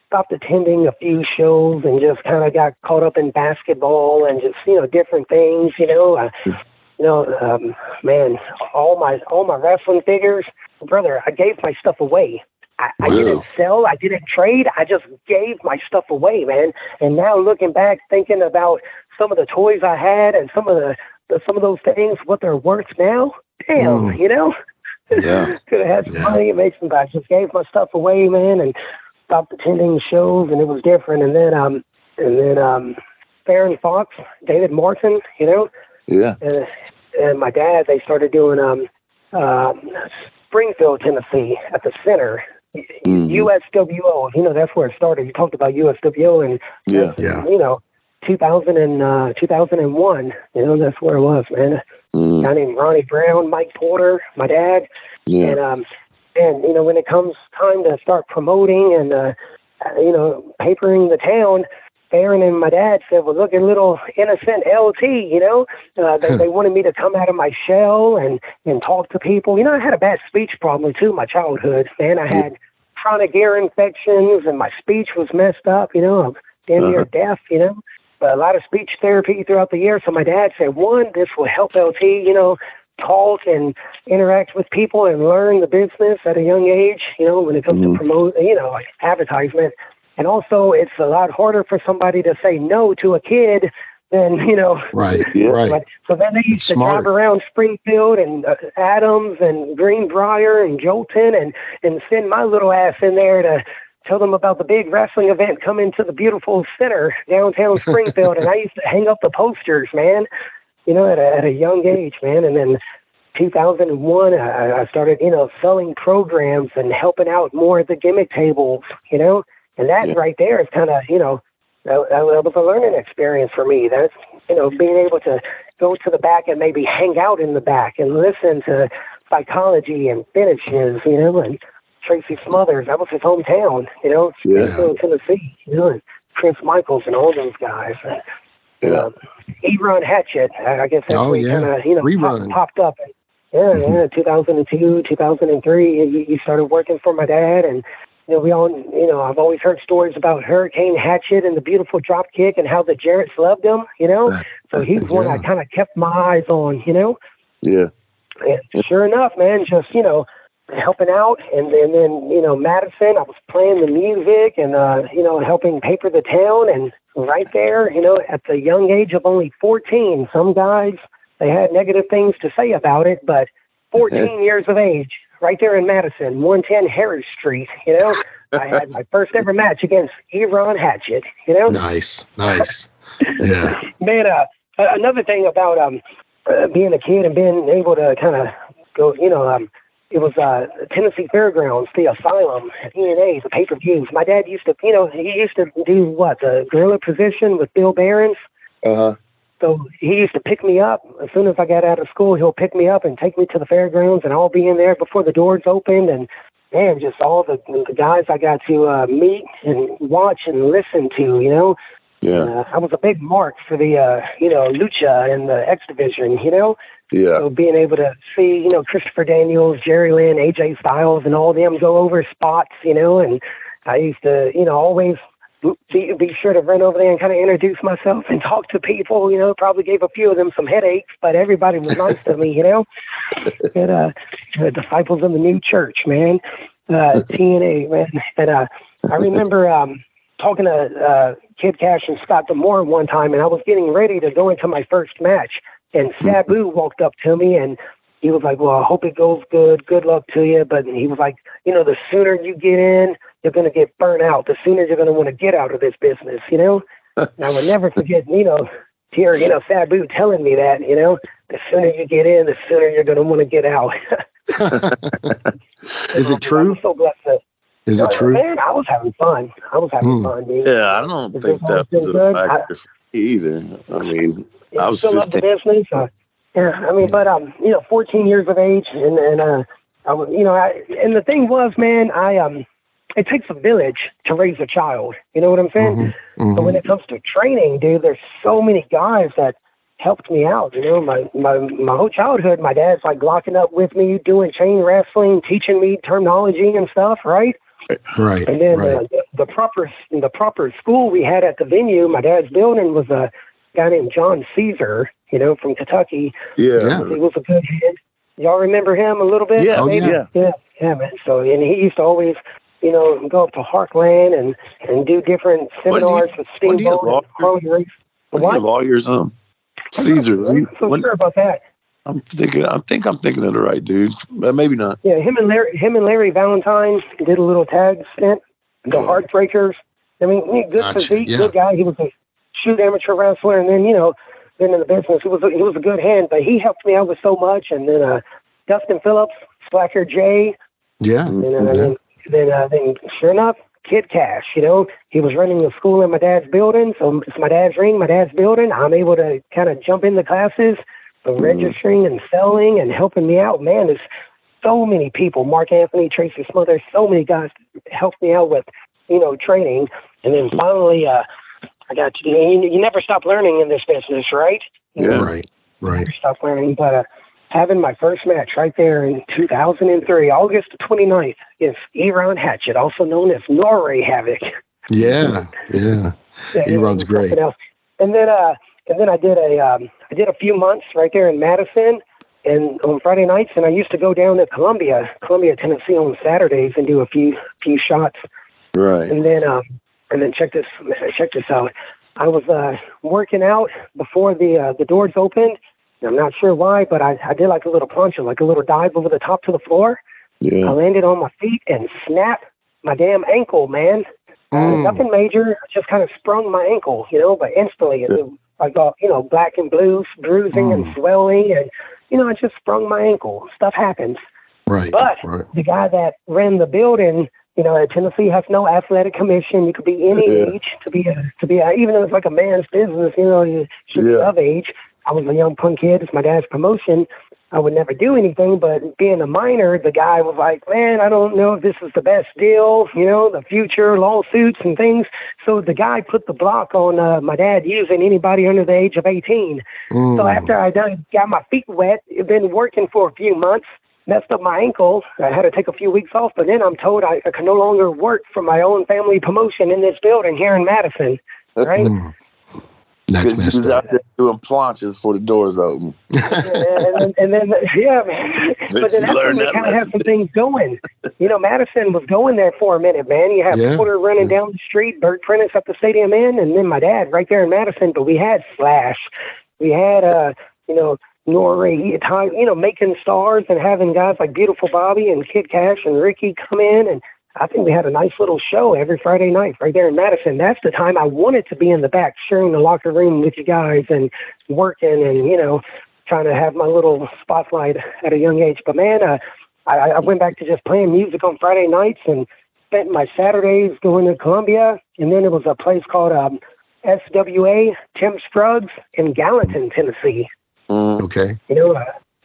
Stopped attending a few shows and just kind of got caught up in basketball and just, different things, man, all my wrestling figures, brother, I gave my stuff away. I didn't sell, I didn't trade, I just gave my stuff away, man. And now looking back, thinking about some of the toys I had and some of those things, what they're worth now, damn, Yeah. Could have had some money, made some, I just gave my stuff away, man, and stopped attending shows, and it was different. And then Farron Fox, David Martin, Yeah. And my dad, they started doing Springfield, Tennessee, at the center. USWO, that's where it started. You talked about USWO, and 2001, that's where it was, man. A guy named Ronnie Brown, Mike Porter, my dad, and when it comes time to start promoting and papering the town, Farron and my dad said, well, look at little innocent LT, they wanted me to come out of my shell and talk to people. I had a bad speech problem too, my childhood, man. I had chronic ear infections and my speech was messed up, I'm damn near deaf, but a lot of speech therapy throughout the year. So my dad said, one, this will help LT, talk and interact with people and learn the business at a young age, when it comes to promote, like advertisement. And also, it's a lot harder for somebody to say no to a kid than, Right. But, so then they used to drive around Springfield and Adams and Greenbrier and Jolton and send my little ass in there to tell them about the big wrestling event coming to the beautiful center, downtown Springfield. And I used to hang up the posters, man, at a young age, man. And then 2001, I started, selling programs and helping out more at the gimmick tables, and that right there is kind of, that was a learning experience for me. That's, being able to go to the back and maybe hang out in the back and listen to psychology and finishes, and Tracy Smothers, that was his hometown, Springfield, Tennessee, and Prince Michaels and all those guys. Eron Hatchet, I guess that's where he kind of, popped up. 2002, 2003, you started working for my dad, and we all, I've always heard stories about Hurricane Hatchet and the beautiful drop kick and how the Jarretts loved him, So he's one I kind of kept my eyes on, Yeah. And sure enough, man, just, helping out. And then, Madison, I was playing the music and, helping paper the town. And right there, at the young age of only 14, some guys, they had negative things to say about it, but 14 years of age, right there in Madison, 110 Harris Street, I had my first ever match against Eron Hatchet, Nice. Yeah. Man, another thing about being a kid and being able to kind of go, it was Tennessee Fairgrounds, the Asylum, TNA, the pay-per-views. My dad used to, he used to do the gorilla position with Bill Behrens. So he used to pick me up. As soon as I got out of school, he'll pick me up and take me to the fairgrounds, and I'll be in there before the doors opened. And, man, just all the guys I got to meet and watch and listen to, Yeah. I was a big mark for the, Lucha and the X Division, Yeah. So being able to see, Christopher Daniels, Jerry Lynn, AJ Styles, and all them go over spots, and I used to, always be sure to run over there and kind of introduce myself and talk to people, probably gave a few of them some headaches, but everybody was nice to me, and, disciples of the new church, man. TNA, man. And I remember talking to Kid Cash and Scott Demore one time, and I was getting ready to go into my first match, and Sabu walked up to me, and he was like, well, I hope it goes good. Good luck to you. But he was like, you know, the sooner you get in, you're going to get burnt out. The sooner you're going to want to get out of this business, you know? And I would never forget, Sabu telling me that, you know, the sooner you get in, the sooner you're going to want to get out. Is it true? I'm so blessed. Is it true? Man, I was having fun. Fun, dude. Yeah, I don't think that was a factor for me either. I mean, I was still love the 15. business. But 14 years of age, and I was, and the thing was, man, it takes a village to raise a child. You know what I'm saying? Mm-hmm. Mm-hmm. So when it comes to training, dude, there's so many guys that helped me out. You know, my whole childhood, my dad's like locking up with me, doing chain wrestling, teaching me terminology and stuff, right? Right. And then right. The proper school we had at the venue, my dad's building, was a guy named John Caesar, you know, from Kentucky. Yeah. He was a good head. Y'all remember him a little bit? Yeah. Yeah, man. So, and he used to always, you know, go up to Heartland and do different seminars with Steamboat and Harley Race. What lawyers? Caesar. I'm so sure about that. I think I'm thinking of the right dude, but maybe not. Yeah, him and Larry Valentine did a little tag stint. The Heartbreakers. I mean, good physique, good guy. He was a shoot amateur wrestler, and then been in the business. He was a good hand, but he helped me out with so much. And then Dustin Phillips, Slacker J. Yeah. And then sure enough, Kid Cash. You know, he was running the school in my dad's building, so it's my dad's ring, my dad's building. I'm able to kind of jump in the classes, registering and selling and helping me out. Man, there's so many people. Mark Anthony, Tracy Smothers, so many guys helped me out with, training. And then finally, I got to do. You never stop learning in this business, right? Right. Never stop learning, but. Having my first match right there in 2003, August 29th, against Eron Hatchet, also known as Norway Havoc. Yeah. Eron's great. And then I did a few months right there in Madison, and on Friday nights, and I used to go down to Columbia, Tennessee, on Saturdays and do a few shots. Right. And then check this out. I was working out before the doors opened. I'm not sure why, but I did like a little plancha, like a little dive over the top to the floor. Yeah. I landed on my feet and snapped my damn ankle, man. Nothing major, just kind of sprung my ankle, but instantly I got, black and blue, bruising and swelling, and, I just sprung my ankle. Stuff happens. Right. But the guy that ran the building, Tennessee has no athletic commission. You could be any age to be even though it's like a man's business, you should be of age. I was a young punk kid. It's my dad's promotion. I would never do anything, but being a minor, the guy was like, man, I don't know if this is the best deal, the future, lawsuits and things. So the guy put the block on my dad using anybody under the age of 18. So after I got my feet wet, been working for a few months, messed up my ankle. I had to take a few weeks off, but then I'm told I can no longer work for my own family promotion in this building here in Madison, right? Because he was out there doing planches for the doors open. and then, man. But then that's when we kind of have some things going. Madison was going there for a minute, man. You have Porter running down the street, Byrd Prentice up the Stadium Inn, and then my dad right there in Madison. But we had Slash. We had, Norway, making stars and having guys like Beautiful Bobby and Kid Cash and Ricky come in, and I think we had a nice little show every Friday night right there in Madison. That's the time I wanted to be in the back, sharing the locker room with you guys and working and, trying to have my little spotlight at a young age. But, man, I went back to just playing music on Friday nights and spent my Saturdays going to Columbia. And then it was a place called SWA, Tim Scruggs in Gallatin, Tennessee. Okay.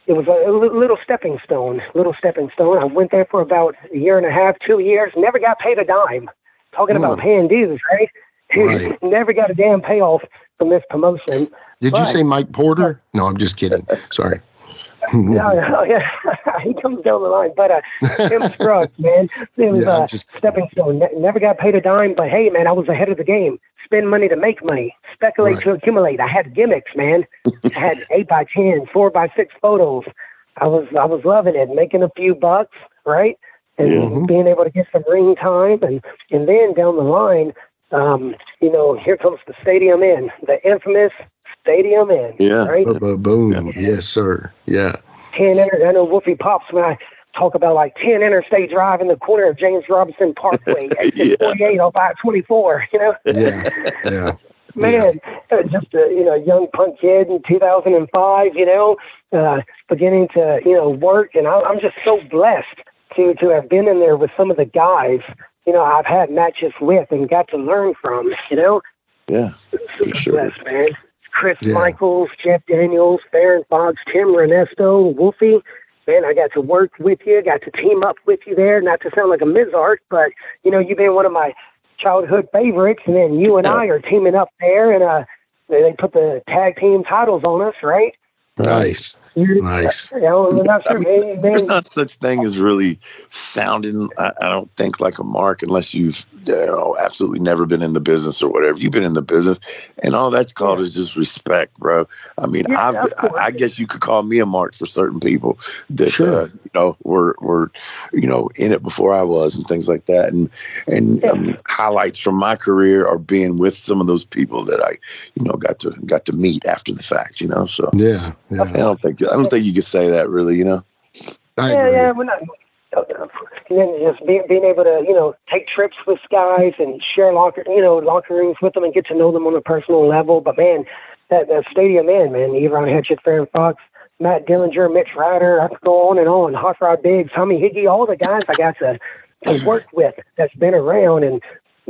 It was a little stepping stone. I went there for about a year and a half, 2 years. Never got paid a dime. Talking about paying dues, right? Never got a damn payoff from this promotion. Did you say Mike Porter? No, I'm just kidding. Sorry. Yeah. He comes down the line. But Tim Scruggs, man, it was a stepping stone. Never got paid a dime. But, hey, man, I was ahead of the game. Spend money to make money. Speculate to accumulate. I had gimmicks, man. I had 8x10, 4x6 photos. I was loving it, making a few bucks, right? and being able to get some ring time. And then down the line, here comes the Stadium Inn, the infamous Stadium Inn. Yeah. Right? Boom. Yeah. Yes, sir. Yeah. 10 I know Wolfie pops when I talk about like 10 Interstate Drive in the corner of James Robinson Parkway, exit 48 off I-24, Yeah. Man, just a young punk kid in 2005, beginning to, work. And I'm just so blessed to have been in there with some of the guys, I've had matches with and got to learn from, Yeah, for sure. Blessed, man. Chris Michaels, Jeff Daniels, Baron Fox, Tim Renesto, Wolfie. Man, I got to work with you, got to team up with you there. Not to sound like a Mizart, but, you've been one of my childhood favorites. And then you and I are teaming up there, and they put the tag team titles on us, right? Nice. Nice. I'm not sure, man. There's not such thing as really sounding, I don't think, like a mark unless you've absolutely never been in the business or whatever. You've been in the business, and all that's called is just respect, bro. I mean, I guess you could call me a mark for certain people that were in it before I was and things like that. And highlights from my career are being with some of those people that I got to meet after the fact. So yeah. I don't think you could say that really. I agree. We're not. And then just being able to, take trips with guys and share locker rooms with them and get to know them on a personal level. But man, that Stadium Inn, man, Yvonne Hedges, Farron Fox, Matt Dillinger, Mitch Ryder, I could go on and on. Hot Rod Biggs, Tommy Higgy, all the guys I got to work with that's been around and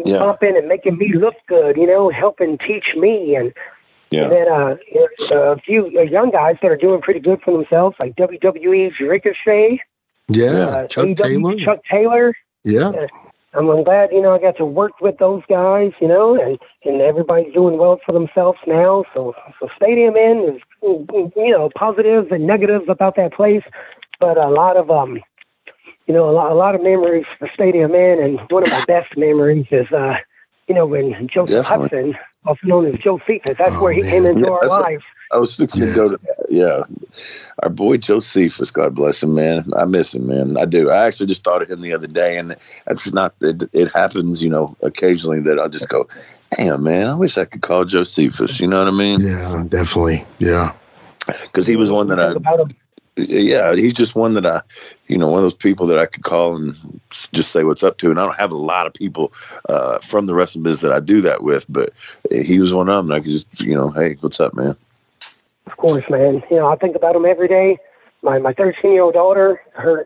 pumping and making me look good, helping teach me. And then a few young guys that are doing pretty good for themselves, like WWE's Ricochet. Yeah, Chuck Taylor. Yeah. I'm glad, I got to work with those guys, and everybody's doing well for themselves now. So Stadium Inn is, positives and negatives about that place, but a lot of, a lot of memories for Stadium Inn. And one of my best memories is, when Joseph Hudson, also known as Joe Cephas, that's where he came into our lives. I was fixing to go to that. Yeah. Our boy Joe Cephas, God bless him, man. I miss him, man. I do. I actually just thought of him the other day, and it's not that it happens, occasionally that I'll just go, damn, man, I wish I could call Joe Cephas. You know what I mean? Yeah, definitely. Yeah. Because he was one that he's just one that one of those people that I could call and just say what's up to. And I don't have a lot of people from the wrestling business that I do that with, but he was one of them. And I could just, hey, what's up, man? Of course, man. I think about him every day. My 13-year-old daughter, her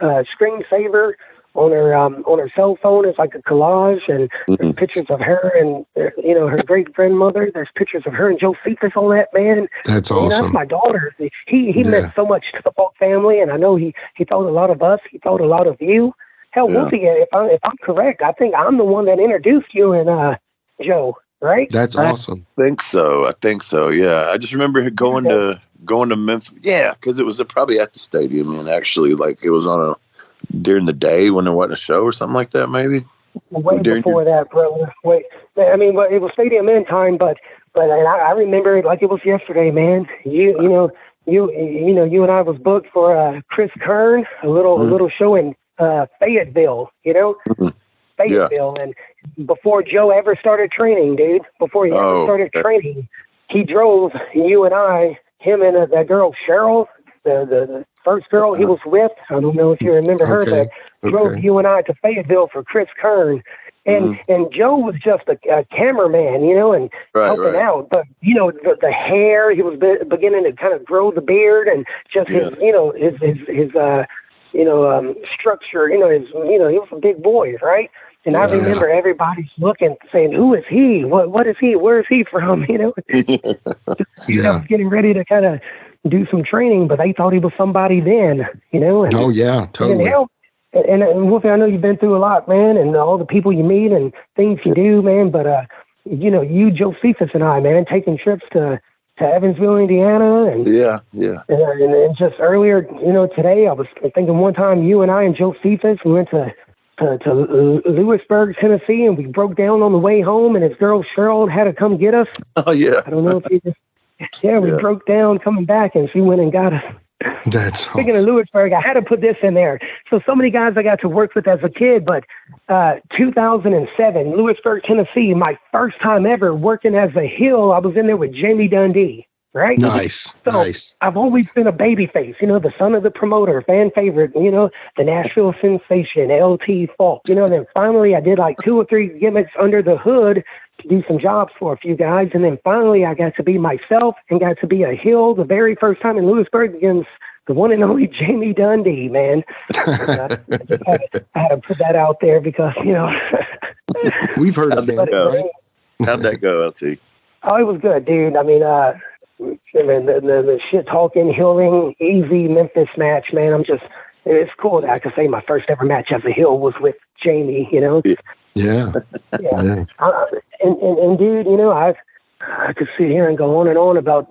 screensaver on her cell phone is like a collage, and there's pictures of her and her great grandmother. There's pictures of her and Joe Cephas on that, man. That's awesome. That's my daughter. He meant so much to the Falk family, and I know he thought a lot of us. He thought a lot of you. Hell, Wolfie, if I'm correct, I think I'm the one that introduced you and Joe. Right? That's awesome. I think so. Yeah. I just remember going to Memphis. Yeah, because it was probably at the stadium, and actually, like, it was during the day when there wasn't a show or something like that, maybe. Way before that, brother. I mean, it was Stadium Inn time, but I remember it like it was yesterday, man. You and I was booked for Chris Kern, a little show in Fayetteville. Fayetteville, and before Joe ever started training, dude, training, he drove you and I, him and that girl Cheryl, the first girl he was with. I don't know if you remember her, but drove you and I to Fayetteville for Chris Kern. And Joe was just a cameraman, and helping out. But the hair, he was beginning to kind of grow the beard, and just his structure. He was a big boy, right? And I remember everybody's looking, saying, "Who is he? What is he? Where is he from?" I was getting ready to kind of do some training, but they thought he was somebody then, And, oh yeah, totally. And Wolfie, I know you've been through a lot, man, and all the people you meet and things you do, man. But you, Joe Cephas, and I, man, taking trips to Evansville, Indiana, and and just earlier, today I was thinking one time you and I and Joe Cephas we went to Lewisburg, Tennessee, and we broke down on the way home, and his girl Cheryl had to come get us. Oh yeah, I don't know if you just we broke down coming back, and she went and got us. That's Speaking awesome. of Lewisburg, I had to put this in there. So many guys I got to work with as a kid, but 2007, Lewisburg, Tennessee, my first time ever working as a heel, I was in there with Jamie Dundee, right? Nice, So nice. I've always been a baby face, the son of the promoter, fan favorite, the Nashville sensation, LT Falk, and then finally I did like 2 or 3 gimmicks under the hood to do some jobs for a few guys. And then finally I got to be myself and got to be a heel the very first time in Lewisburg against the one and only Jamie Dundee, man. I had to put that out there because, We've heard of that, right? How'd that go, LT? Oh, it was good, dude. I mean, the shit talking, healing, easy Memphis match, man. It's cool that I could say my first ever match as a heel was with Jamie, Yeah. Yeah. And dude, I could sit here and go on and on about,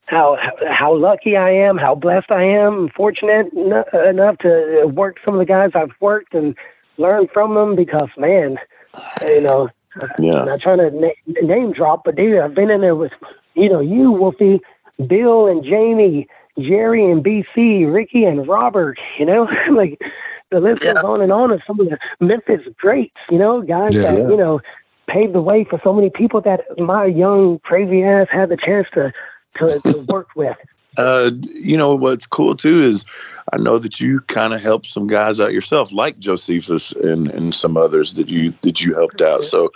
how lucky I am, how blessed I am, fortunate enough to work some of the guys I've worked and learn from them because, man, I'm not trying to name drop, but dude, I've been in there with, you, Wolfie, Bill and Jamie, Jerry and BC, Ricky and Robert, like the list goes on and on of some of the Memphis greats, guys that, paved the way for so many people that my young crazy ass had the chance to work with. What's cool too is I know that you kind of helped some guys out yourself, like Josephus and some others that you helped out. So,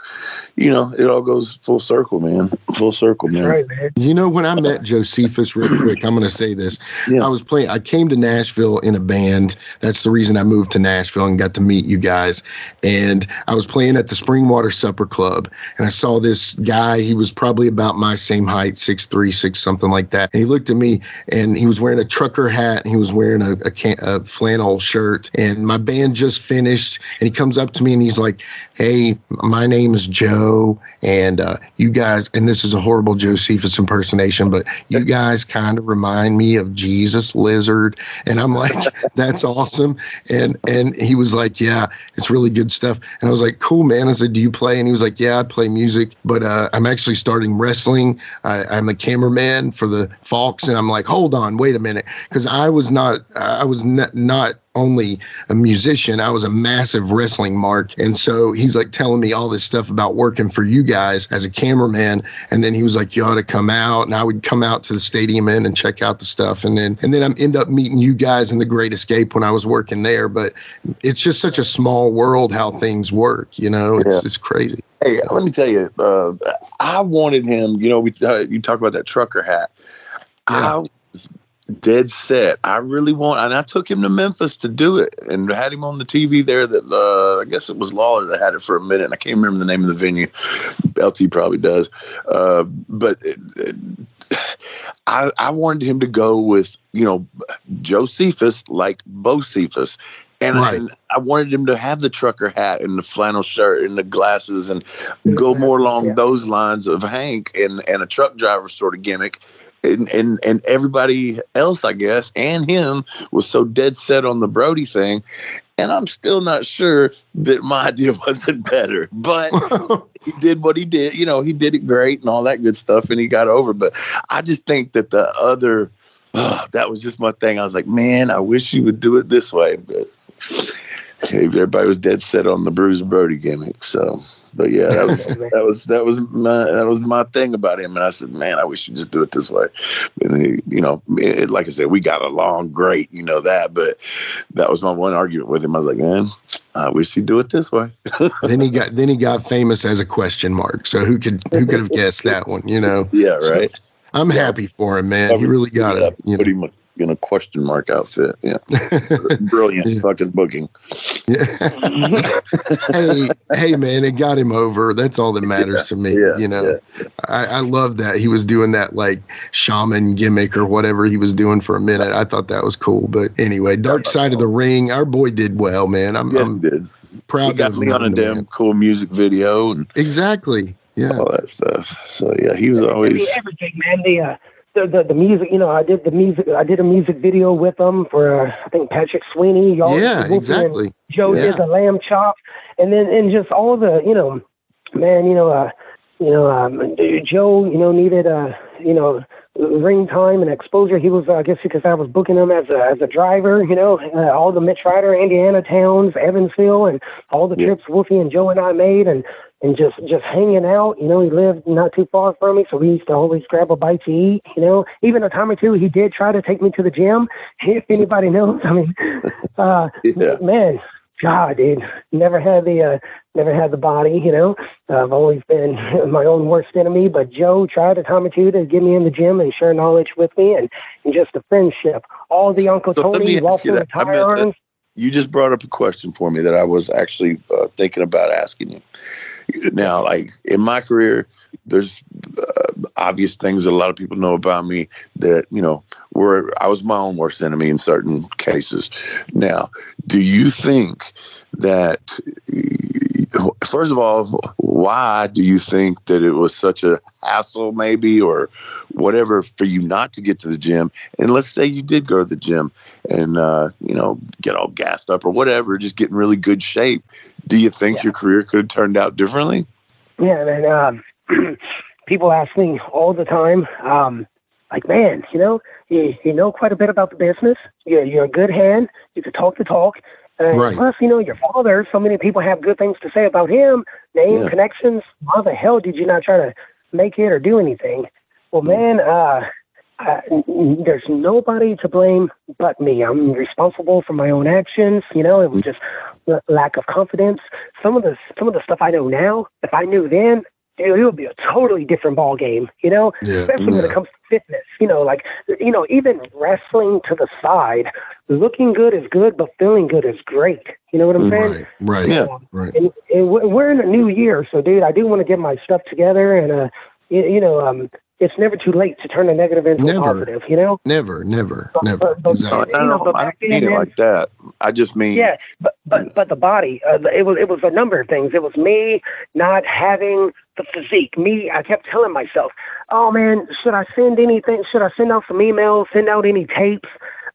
it all goes full circle, man. Full circle, man. Right, man. When I met Josephus, real quick, I'm going to say this. Yeah. I came to Nashville in a band. That's the reason I moved to Nashville and got to meet you guys. And I was playing at the Springwater Supper Club, and I saw this guy. He was probably about my same height, 6'3", 6 something like that. And he looked at me, and he was wearing a trucker hat, and he was wearing a flannel shirt. And my band just finished, and he comes up to me, and he's like, "Hey, my name is Joe, and you guys," and this is a horrible Josephus impersonation, but you guys kind of remind me of Jesus Lizard. And I'm like, "That's awesome." And he was like, "Yeah, it's really good stuff." And I was like, "Cool, man." I said, "Do you play?" And he was like, "Yeah, I play music, but I'm actually starting wrestling. I'm a cameraman for the Falks." And I'm like, "Hold on, wait a minute," because I was not only a musician, I was a massive wrestling mark. And so he's like telling me all this stuff about working for you guys as a cameraman. And then he was like, "You ought to come out." And I would come out to the stadium and check out the stuff. And then I end up meeting you guys in the Great Escape when I was working there. But it's just such a small world how things work, it's crazy. Hey, let me tell you, I wanted him, you talk about that trucker hat. Yeah. I was dead set. I really and I took him to Memphis to do it and had him on the TV there that, I guess it was Lawler that had it for a minute. And I can't remember the name of the venue. LT probably does. But I wanted him to go with, Josephus like Bocephus. And I wanted him to have the trucker hat and the flannel shirt and the glasses and go more along those lines of Hank and a truck driver sort of gimmick. And everybody else, I guess, and him was so dead set on the Brody thing. And I'm still not sure that my idea wasn't better, but he did what he did. He did it great and all that good stuff, and he got over. But I just think that the other, that was just my thing. I was like, man, I wish you would do it this way. But everybody was dead set on the Bruce Brody gimmick. So, but yeah, that was my thing about him. And I said, man, I wish you just do it this way. And he, like I said, we got along great, that. But that was my one argument with him. I was like, man, I wish he'd do it this way. then he got famous as a question mark. So who could have guessed that one? Yeah, right. So I'm happy for him, man. He really got it. Put him in a question mark outfit. Yeah. Brilliant fucking booking. Yeah. hey man, it got him over. That's all that matters to me. I love that he was doing that like shaman gimmick or whatever he was doing for a minute. I thought that was cool. But anyway, Dark Side of the Ring, our boy did well, man. I'm did. proud. He got me on a damn cool music video and exactly. Yeah. All that stuff. So yeah, he was always everything, man. The music, I did a music video with them for I think Patrick Sweeney. Yeah, exactly. Joe did the lamb chop, and just all the Joe needed ring time and exposure. He was, I guess, because I was booking him as a driver, all the Mitch Ryder, Indiana towns, Evansville, and all the trips Wolfie and Joe and I made, and just hanging out. He lived not too far from me, so we used to always grab a bite to eat. Even a time or two, he did try to take me to the gym. If anybody knows, I mean, man. God, dude, never had the body, I've always been my own worst enemy, but Joe tried a time or two to get me in the gym and share knowledge with me and just the friendship. All the Uncle Tony, Walter with tire irons. You just brought up a question for me that I was actually thinking about asking you. Now, like in my career, there's obvious things that a lot of people know about me that, where I was my own worst enemy in certain cases. Now, do you think that, first of all, why do you think that it was such a hassle maybe or whatever for you not to get to the gym? And let's say you did go to the gym and, get all gassed up or whatever, just get in really good shape. Do you think your career could have turned out differently? Yeah, man. People ask me all the time, like, man, you know quite a bit about the business. You're a good hand. You could talk the talk. Right. Plus, your father, so many people have good things to say about him, name, connections. How the hell did you not try to make it or do anything? Well, man, there's nobody to blame but me. I'm responsible for my own actions. It was just lack of confidence. Some of the stuff I know now, if I knew then, it would be a totally different ball game, especially when it comes to fitness, even wrestling to the side, looking good is good, but feeling good is great. You know what I'm saying? Right. Yeah. Right. And we're in a new year. So dude, I do want to get my stuff together and, it's never too late to turn a negative into a positive, Never. But, exactly. I don't mean it like that. I just mean... Yeah, but the body, it was a number of things. It was me not having the physique. I kept telling myself, oh, man, should I send anything? Should I send out some emails, send out any tapes?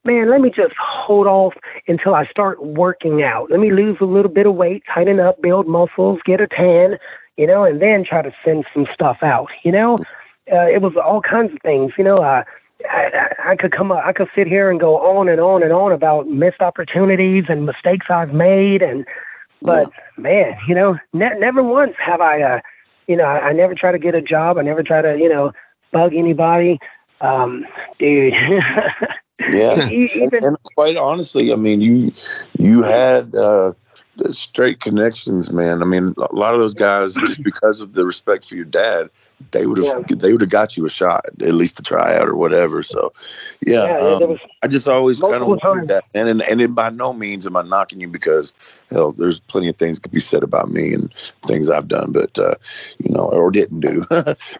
Man, let me just hold off until I start working out. Let me lose a little bit of weight, tighten up, build muscles, get a tan, and then try to send some stuff out, It was all kinds of things, I could sit here and go on and on and on about missed opportunities and mistakes I've made. But man, never once have I, I never try to get a job. I never try to, bug anybody. Dude. Yeah. And quite honestly, I mean, you had, straight connections, man. I mean, a lot of those guys, just because of the respect for your dad, they would have got you a shot, at least to try out or whatever. So, I just always kind of wondered that. And by no means am I knocking you because, hell, there's plenty of things could be said about me and things I've done, but or didn't do,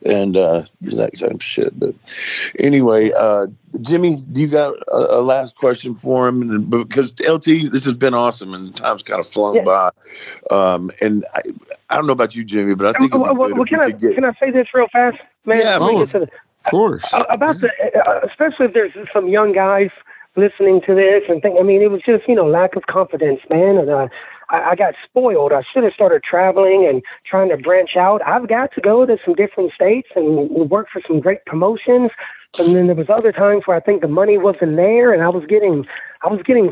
and that kind of shit. But anyway, Jimmy, do you got a last question for him? And because LT, this has been awesome, and time's kind of flown by. And I don't know about you, Jimmy, but I think can I say this real fast, man? Yeah, of course. About especially if there's some young guys listening to this and think. I mean, it was just lack of confidence, man, and I got spoiled. I should have started traveling and trying to branch out. I've got to go to some different states and work for some great promotions. And then there was other times where I think the money wasn't there, and I was getting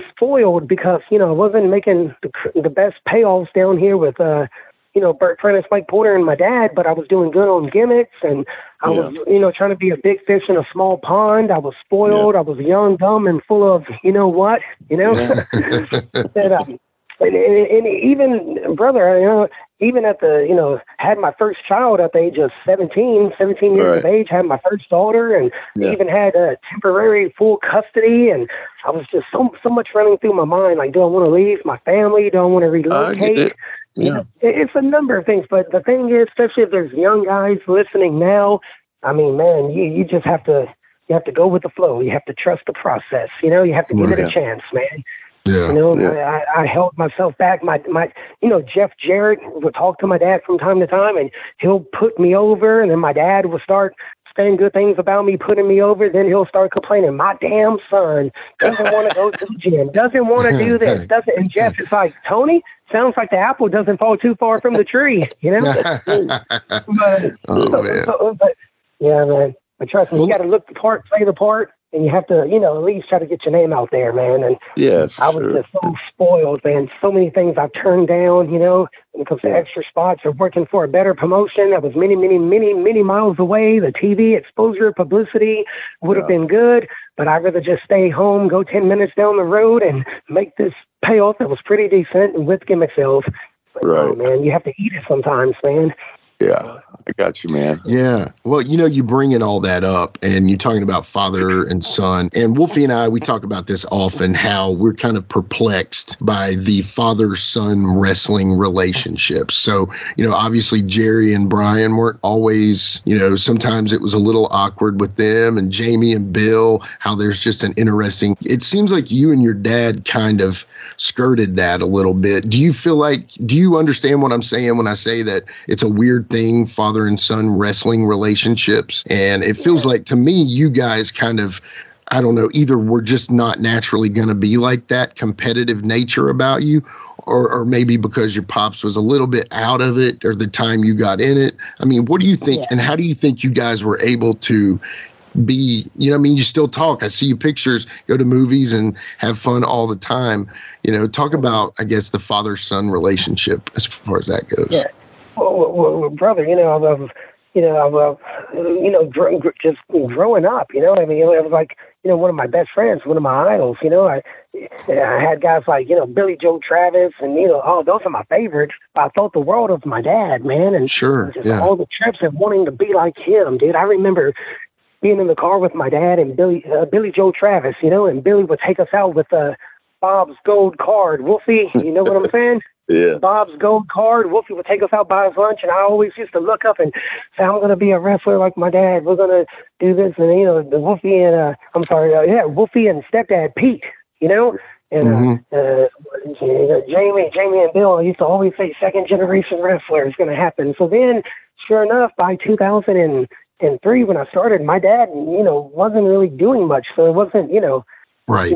spoiled because I wasn't making the best payoffs down here with Burt Prentice, Mike Porter, and my dad. But I was doing good on gimmicks, and I was trying to be a big fish in a small pond. I was spoiled. I was young, dumb, and full of And even, brother, even at the, had my first child at the age of 17 years of age, had my first daughter, and even had a temporary full custody. And I was just so much running through my mind. Like, do I want to leave my family? Do I want to relocate? Yeah. It's a number of things. But the thing is, especially if there's young guys listening now, I mean, man, you just have to go with the flow. You have to trust the process. You have to give it a chance, man. Yeah. I held myself back. My Jeff Jarrett would talk to my dad from time to time, and he'll put me over, and then my dad will start saying good things about me, putting me over. Then he'll start complaining. My damn son doesn't want to go to the gym, doesn't want to do this, doesn't. And Jeff is like, Tony, sounds like the apple doesn't fall too far from the tree, Man. But yeah, man. But trust me, you got to look the part, play the part, and you have to, at least try to get your name out there, man. And I was just so spoiled, man. So many things I've turned down, when it comes to extra spots or working for a better promotion that was many, many, many, many miles away. The TV exposure, publicity would have been good, but I'd rather just stay home, go 10 minutes down the road and make this payoff that was pretty decent and with gimmick sales. But, right. Man, you have to eat it sometimes, man. Yeah, I got you, man. Yeah. Well, you bringing all that up and you're talking about father and son. And Wolfie and I, we talk about this often, how we're kind of perplexed by the father-son wrestling relationships. So, obviously Jerry and Brian weren't always, sometimes it was a little awkward with them, and Jamie and Bill, how there's just an interesting, it seems like you and your dad kind of skirted that a little bit. Do you understand what I'm saying when I say that it's a weird thing, father and son wrestling relationships? And it feels like to me, you guys kind of, I don't know, either we're just not naturally going to be like that competitive nature about you, or maybe because your pops was a little bit out of it or the time you got in it. I mean, what do you think? And how do you think you guys were able to be, you still talk. I see you pictures, go to movies and have fun all the time. Talk about, I guess, the father-son relationship as far as that goes. Yeah. Well, brother, just growing up, it was like, one of my best friends, one of my idols, I had guys like, Billy Joe Travis and, those are my favorites. I thought the world of my dad, man. And all the trips and wanting to be like him, dude. I remember being in the car with my dad and Billy Joe Travis, and Billy would take us out with Bob's Gold Card. Wolfie, you know what I'm saying? Yeah. Bob's Gold Card. Wolfie would take us out, buy us lunch, and I always used to look up and say, I'm going to be a wrestler like my dad. We're going to do this. And, the Wolfie and, Wolfie and stepdad Pete, and Jamie and Bill used to always say second generation wrestler is going to happen. So then, sure enough, by 2003, when I started, my dad, wasn't really doing much. So it wasn't, right.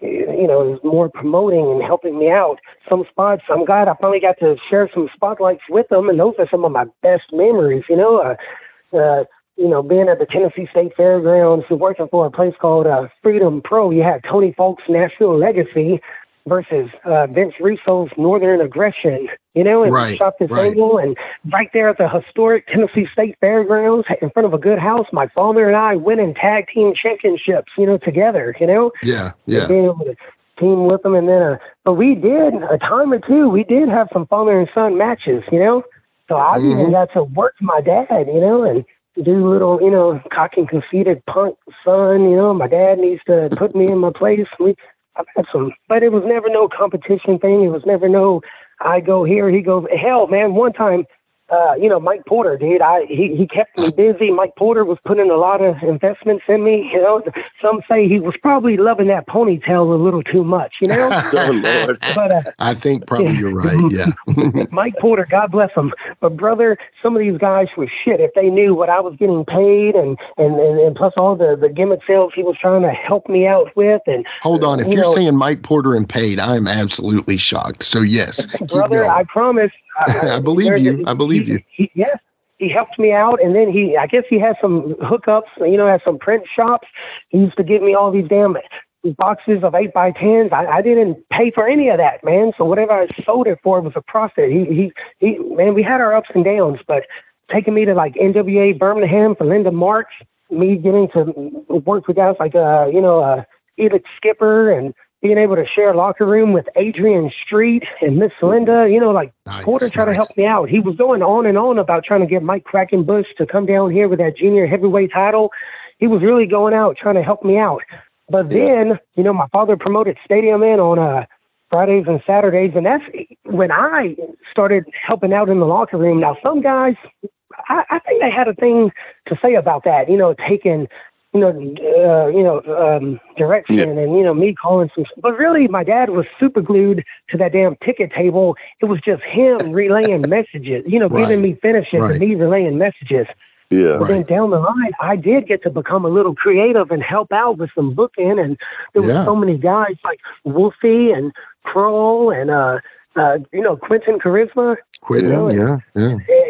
It was more promoting and helping me out. Some spots, I'm glad I finally got to share some spotlights with them, and those are some of my best memories, being at the Tennessee State Fairgrounds, working for a place called Freedom Pro. You had Tony Falk's Nashville Legacy versus Vince Russo's Northern Aggression, and right, shot this right. angle. And right there at the historic Tennessee State Fairgrounds in front of a good house, my father and I winning tag team championships, together, Yeah. And being able to team with them. And then, but we did a time or two, we did have some father and son matches, So I even got to work my dad, and do little, cocky and conceited punk son, my dad needs to put me in my place. I've had some, but it was never no competition thing. It was never no, I go here, he goes. Hell, man, one time, Mike Porter, dude, he kept me busy. Mike Porter was putting a lot of investments in me. Some say he was probably loving that ponytail a little too much, Oh, Lord. But I think probably you're right. Yeah. Mike Porter, God bless him. But brother, some of these guys were shit. If they knew what I was getting paid and plus all the gimmick sales he was trying to help me out with. And hold on, if you're saying Mike Porter and paid, I'm absolutely shocked. So yes, brother, I promise. I believe you. I believe you. Yes, he helped me out, and then I guess he had some hookups. Had some print shops. He used to give me all these damn boxes of 8x10s. I didn't pay for any of that, man. So whatever I sold it for was a profit. He man, we had our ups and downs, but taking me to like NWA Birmingham for Linda Marks, me getting to work with guys like Edith Skipper, and being able to share a locker room with Adrian Street and Miss Linda, Nice, Porter tried to help me out. He was going on and on about trying to get Mike Quackenbush to come down here with that junior heavyweight title. He was really going out trying to help me out. But then, my father promoted Stadium In on Fridays and Saturdays, and that's when I started helping out in the locker room. Now, some guys, I think they had a thing to say about that, taking direction and, me calling some, but really my dad was super glued to that damn ticket table. It was just him relaying messages, giving me finishes and me relaying messages. Yeah. But then down the line, I did get to become a little creative and help out with some booking. And there were so many guys like Wolfie and Kroll and, Quentin Charisma. Quentin, yeah.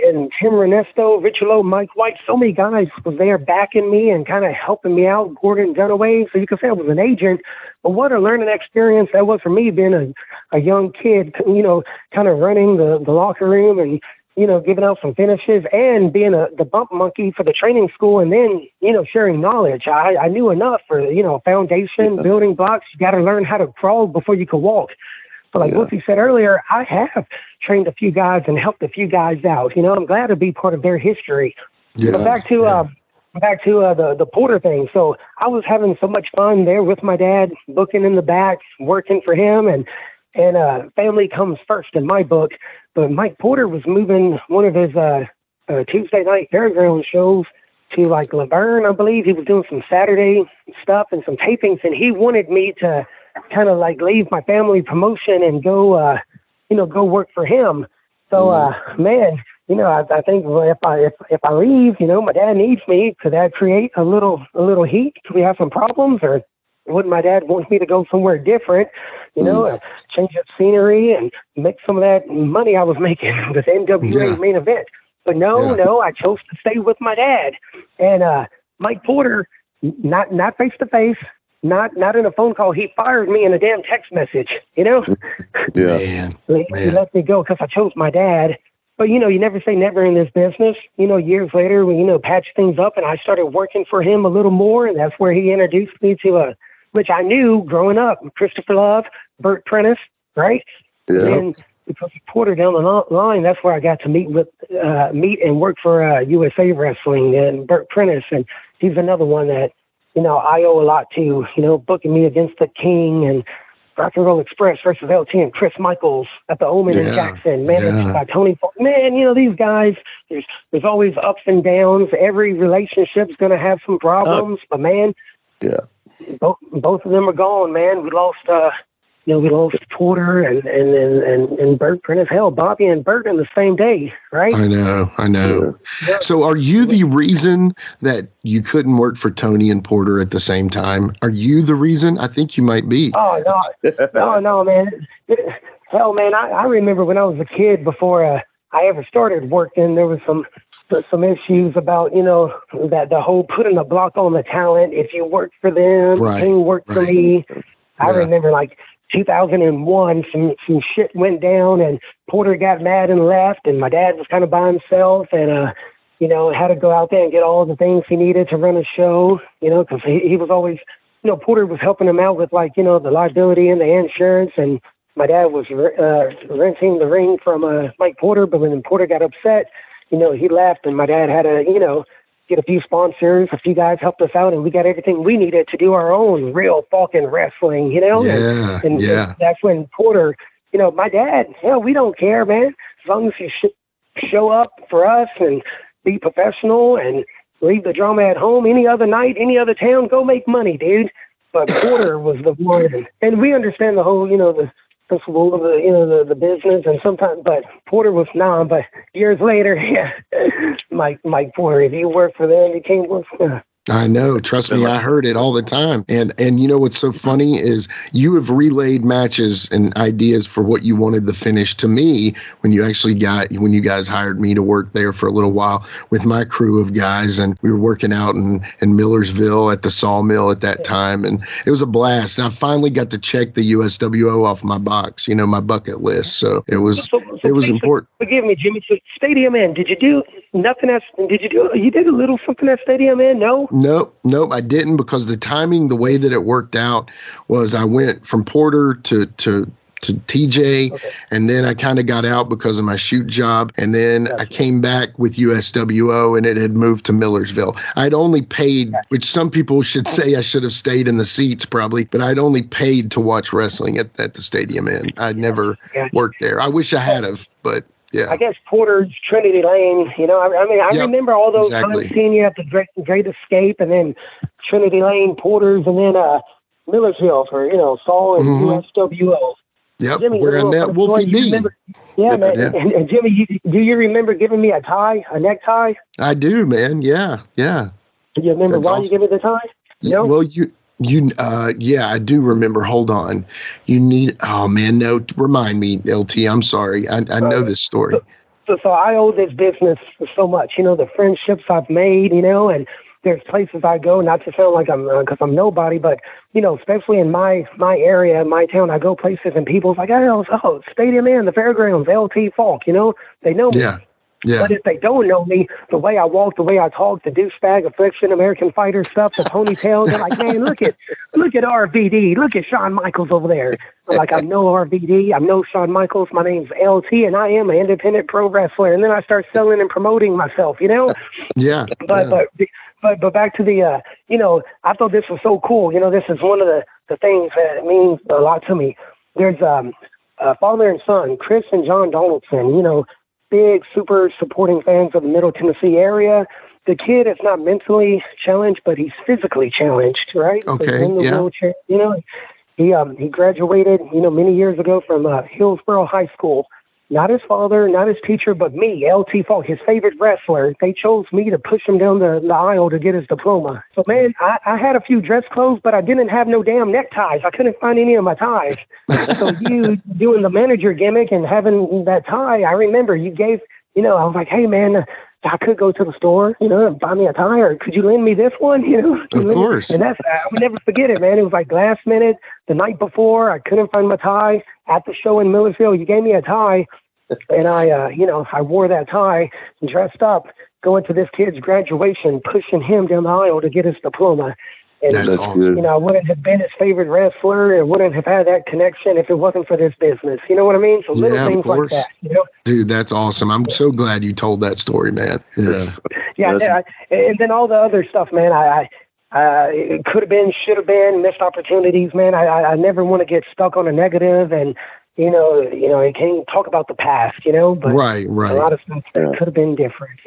And Tim Ernesto, Richard Mike White, so many guys was there backing me and kind of helping me out. Gordon Dunaway, so you could say I was an agent. But what a learning experience that was for me, being a young kid, kind of running the locker room and, giving out some finishes and being the bump monkey for the training school, and then, sharing knowledge. I knew enough for, foundation, building blocks. You got to learn how to crawl before you can walk. But like Wolfie said earlier, I have trained a few guys and helped a few guys out. I'm glad to be part of their history. Yeah. But back to the Porter thing. So I was having so much fun there with my dad, booking in the back, working for him, and family comes first in my book. But Mike Porter was moving one of his Tuesday night fairground shows to like Laverne, I believe. He was doing some Saturday stuff and some tapings, and he wanted me to kind of like leave my family promotion and go work for him. So, man, I think if I leave, my dad needs me. Could that create a little heat? Could we have some problems, or would my dad want me to go somewhere different, change up scenery and make some of that money I was making with NWA main event? But no, I chose to stay with my dad. And Mike Porter, not face to face, not in a phone call. He fired me in a damn text message, Yeah. He let me go because I chose my dad. But, you never say never in this business. Years later, we, patched things up, and I started working for him a little more, and that's where he introduced me to which I knew growing up, Christopher Love, Byrd Prentice, right? Yeah. And because of Porter down the line, that's where I got to meet and work for USA Wrestling and Byrd Prentice, and he's another one that, I owe a lot to, booking me against the King and Rock and Roll Express versus LT and Chris Michaels at the Omen in Jackson, managed by Tony Falk. Man, these guys, there's always ups and downs. Every relationship's going to have some problems, but man, both of them are gone, man. We lost, we lost Porter and Byrd Prentice. Hell, Bobby and Byrd in the same day, right? I know. Yeah. So are you the reason that you couldn't work for Tony and Porter at the same time? Are you the reason? I think you might be. Oh, no, man. Hell, man, I remember when I was a kid before I ever started working, there was some issues about, that the whole putting a block on the talent. If you work for them, you work for me. I remember like 2001, some shit went down and Porter got mad and left, and my dad was kind of by himself and, had to go out there and get all the things he needed to run a show, because he was always, Porter was helping him out with like, the liability and the insurance, and my dad was renting the ring from Mike Porter, but when Porter got upset, he left, and my dad had to, get a few sponsors. A few guys helped us out, and we got everything we needed to do our own real fucking wrestling, And that's when Porter, my dad, we don't care, man. As long as you show up for us and be professional and leave the drama at home. Any other night, any other town, go make money, dude. But Porter was the one, and we understand the whole, the principle of the business, and sometimes, but Porter was but years later, Mike Porter, if you work for them, you can't work for them. I know. Trust me, I heard it all the time. And what's so funny is you have relayed matches and ideas for what you wanted the finish to me when you guys hired me to work there for a little while with my crew of guys. And we were working out in Millersville at the Sawmill at that time. And it was a blast. And I finally got to check the USWO off my box, my bucket list. So it was important. Forgive me, Jimmy. So Stadium Inn, did you do nothing else? You did a little something at Stadium Inn? No? Nope, I didn't, because the timing, the way that it worked out was I went from Porter to TJ, and then I kind of got out because of my shoot job, and then I came back with USWO, and it had moved to Millersville. I'd only paid, which some people should say I should have stayed in the seats probably, but I'd only paid to watch wrestling at the Stadium Inn. I'd never worked there. I wish I had have, but yeah. I guess Porter's Trinity Lane, I remember all those times seeing you at the Great Escape, and then Trinity Lane, Porter's, and then Millersville for, Saul and USWO. Yep, Jimmy, where I met Wolfie D. Yeah, man. Yeah. And Jimmy, do you remember giving me a necktie? I do, man. Yeah. Do you remember why you gave me the tie? Yeah, well, Yeah, I do remember. Hold on. Oh man, no, remind me, LT. I'm sorry. I know this story. So I owe this business so much, the friendships I've made, and there's places I go, not to sound like because I'm nobody, but, especially in my area, my town, I go places and people's like, oh, Stadium Inn, the fairgrounds, LT Falk, they know me. Yeah. Yeah. But if they don't know me, the way I walk, the way I talk, the douchebag, affliction, American Fighter stuff, the ponytail, they're like, man, look at RVD, look at Shawn Michaels over there. I'm like, I'm no RVD, I'm no Shawn Michaels, my name's LT, and I am an independent pro wrestler. And then I start selling and promoting myself, Yeah. But back to the, I thought this was so cool. This is one of the things that means a lot to me. There's father and son, Chris and John Donaldson, big, super supporting fans of the Middle Tennessee area. The kid is not mentally challenged, but he's physically challenged, right? Okay, so in the wheelchair, he graduated, many years ago from Hillsborough High School. Not his father, not his teacher, but me, LT Falk, his favorite wrestler. They chose me to push him down the aisle to get his diploma. So, man, I had a few dress clothes, but I didn't have no damn neckties. I couldn't find any of my ties. So you doing the manager gimmick and having that tie, I remember you gave, I was like, hey, man, I could go to the store, and buy me a tie, or could you lend me this one, Of course. And I would never forget it, man. It was like last minute, the night before, I couldn't find my tie. At the show in Millersville, you gave me a tie. And I wore that tie, dressed up, going to this kid's graduation, pushing him down the aisle to get his diploma. And, That's good. I wouldn't have been his favorite wrestler and wouldn't have had that connection if it wasn't for this business. You know what I mean? So little things like that, Dude, that's awesome. I'm so glad you told that story, man. Yeah. And then all the other stuff, man, it could have been, should have been, missed opportunities, man. I never want to get stuck on a negative and, you can't talk about the past, but right. A lot of stuff that could have been different,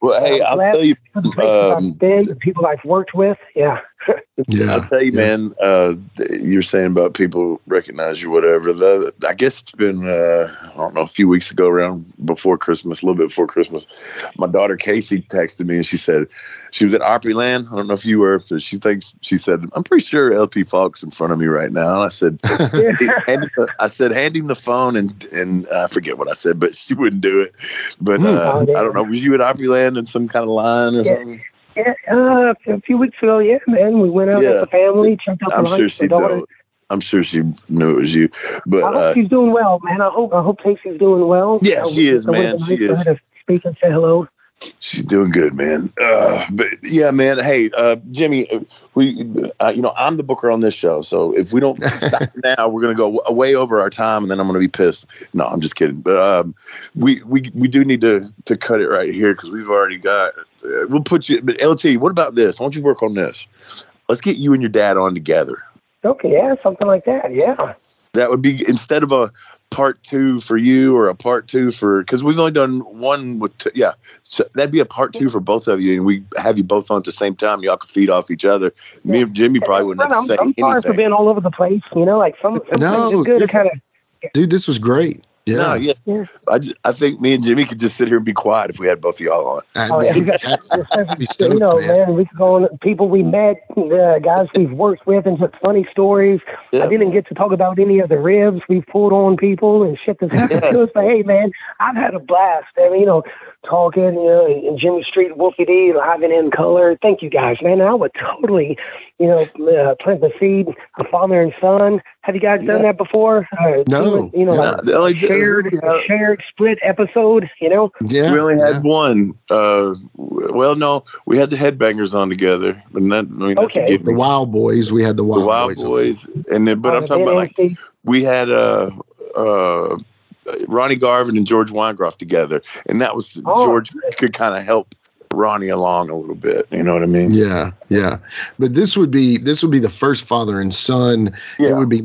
Well, hey, I'll tell you, the people I've worked with, yeah. I'll tell you, man, you're saying about people recognize you, whatever. I guess it's been, I don't know, a few weeks ago, around before Christmas, a little bit before Christmas, my daughter Casey texted me and she said, she was at Opryland. I don't know if you were, but she said, I'm pretty sure LT Falk's in front of me right now. And I said, hand him the phone and I forget what I said, but she wouldn't do it. But I don't know, was you at Opryland in some kind of line or something? Yeah, a few weeks ago, yeah, man. We went out with the family, checked out the lights. I'm sure she knew it was you. But I hope she's doing well, man. I hope Tracy's doing well. Yeah, she is, man. She is. To speak and say hello. She's doing good, man. But yeah, man. Hey, Jimmy, I'm the booker on this show. So if we don't stop now, we're going to go way over our time and then I'm going to be pissed. No, I'm just kidding. But we do need to cut it right here because we've already got, we'll put you, but LT, what about this? Why don't you work on this? Let's get you and your dad on together. Okay. Yeah. Something like that. Yeah. That would be, instead of a part 2 for you or a part 2 for, because we've only done one with so that'd be a part 2 for both of you, and we have you both on at the same time. Y'all can feed off each other. Me and Jimmy probably wouldn't have to say anything. I'm sorry for being all over the place, like some no, it's good to kind of. Dude, this was great. Yeah. No, yeah. I think me and Jimmy could just sit here and be quiet if we had both of y'all on. Man, we could go on people we met, guys we've worked with, and just funny stories. Yeah. I didn't get to talk about any of the ribs we've pulled on people and shit that's happened to us. But hey, man, I've had a blast. I mean, talking, in Jimmy Street, Wolfie D, live and in color. Thank you guys, man. I would totally, plant the seed, a father and son. Have you guys done that before? No. Shared split episode, Yeah. We only had one. No, we had the Headbangers on together. But that's a the Wild Boys. We had the Wild Boys. And then, but I'm talking about we had Ronnie Garvin and George Weingroff together, and that was George could kind of help Ronnie along a little bit. You know what I mean? Yeah. But this would be the first father and son. Yeah. It would be,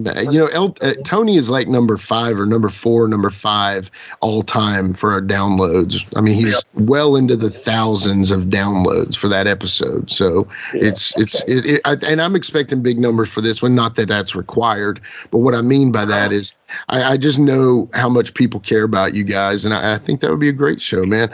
Tony is like number 5 or number 4, number 5 all time for our downloads. I mean, he's well into the thousands of downloads for that episode. So and I'm expecting big numbers for this one. Not that that's required, but what I mean by that is I just know how much people care about you guys, and I think that would be a great show, man.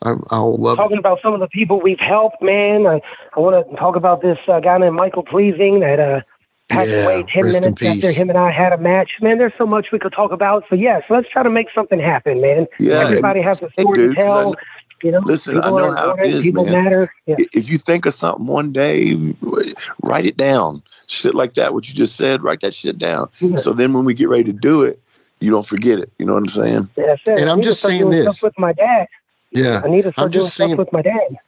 I'll love talking about some of the people we've helped, man. I want to talk about this guy named Michael Pleasing that passed away 10 minutes after him and I had a match. Man, there's so much we could talk about. So, yes, let's try to make something happen, man. Yeah, everybody has a story to tell. Listen, I know how it is, people man. Matter. Yeah. If you think of something one day, write it down. Shit like that, what you just said, write that shit down. Yeah. So then when we get ready to do it, you don't forget it. You know what I'm saying? Yeah, and I'm just saying this. Stuff with my dad. Yeah. I need to start doing stuff with my dad.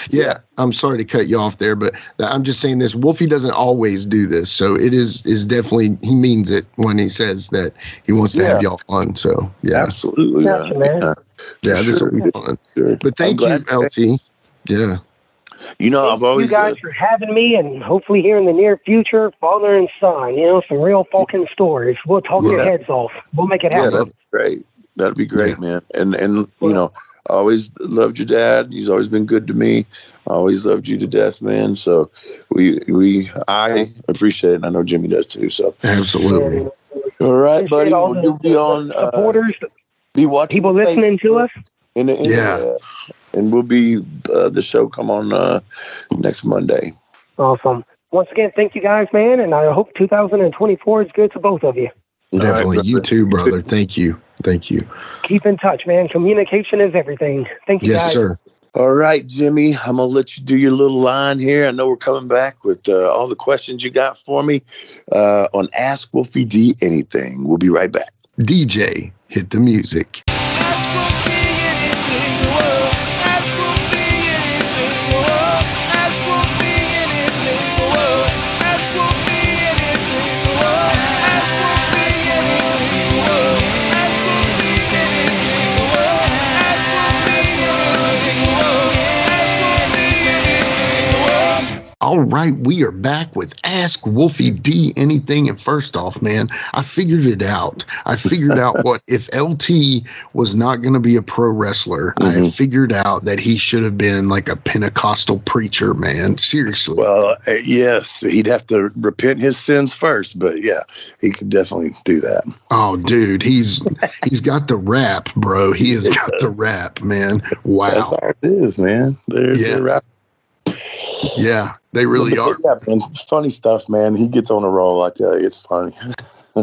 Yeah, I'm sorry to cut you off there, but I'm just saying this. Wolfie doesn't always do this, so it is definitely, he means it when he says that he wants to have y'all on. So yeah, absolutely, yeah, this will be fun. Sure. But thank you, LT. Yeah, I've always you guys for having me, and hopefully here in the near future, father and son. Some real Falcon stories. We'll talk your heads off. We'll make it happen. Yeah, that'd be great. That'd be great, man. And I always loved your dad. He's always been good to me. I always loved you to death, man. So I appreciate it. And I know Jimmy does too. So absolutely. All right, buddy. Will you be on supporters? Be watching people listening to us. And we'll be the show come on next Monday. Awesome. Once again, thank you guys, man. And I hope 2024 is good to both of you. Definitely. Right, you too, brother. Thank you. Keep in touch, man. Communication is everything. Thank you, guys. Yes, sir. All right, Jimmy, I'm going to let you do your little line here. I know we're coming back with all the questions you got for me on Ask Wolfie D Anything. We'll be right back. DJ, hit the music. All right, we are back with Ask Wolfie D Anything. And first off, man, I figured it out. I figured out what if LT was not going to be a pro wrestler. Mm-hmm. I figured out that he should have been like a Pentecostal preacher, man. Seriously. Well, yes, he'd have to repent his sins first, but yeah, he could definitely do that. Oh, dude, he's got the rap, bro. He has got the rap, man. Wow, that's how it is, man. They're rap. Yeah, they really are. Yeah, man, funny stuff, man. He gets on a roll. I tell you, it's funny.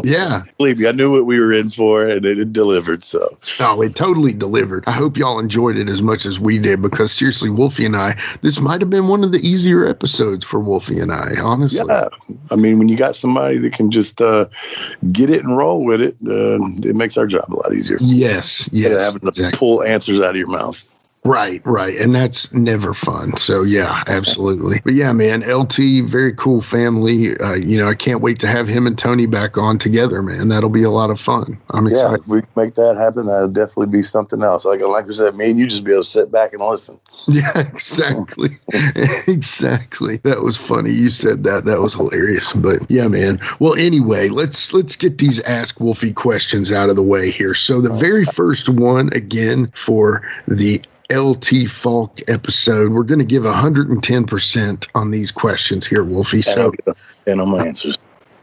Yeah. Believe me, I knew what we were in for, and it delivered. So. Oh, it totally delivered. I hope y'all enjoyed it as much as we did, because seriously, Wolfie and I, this might have been one of the easier episodes for Wolfie and I, honestly. Yeah. I mean, when you got somebody that can just get it and roll with it, it makes our job a lot easier. Yes. Having to pull answers out of your mouth. Right. And that's never fun. So, yeah, absolutely. But, yeah, man, LT, very cool family. I can't wait to have him and Tony back on together, man. That'll be a lot of fun. I'm excited. Yeah, if we can make that happen, that'll definitely be something else. Like I said, me and you just be able to sit back and listen. Yeah, exactly. Exactly. That was funny. You said that. That was hilarious. But, yeah, man. Well, anyway, let's get these Ask Wolfie questions out of the way here. So, the very first one, again, for the LT Falk episode, we're going to give 110% on these questions here, Wolfie. So, and on my answers.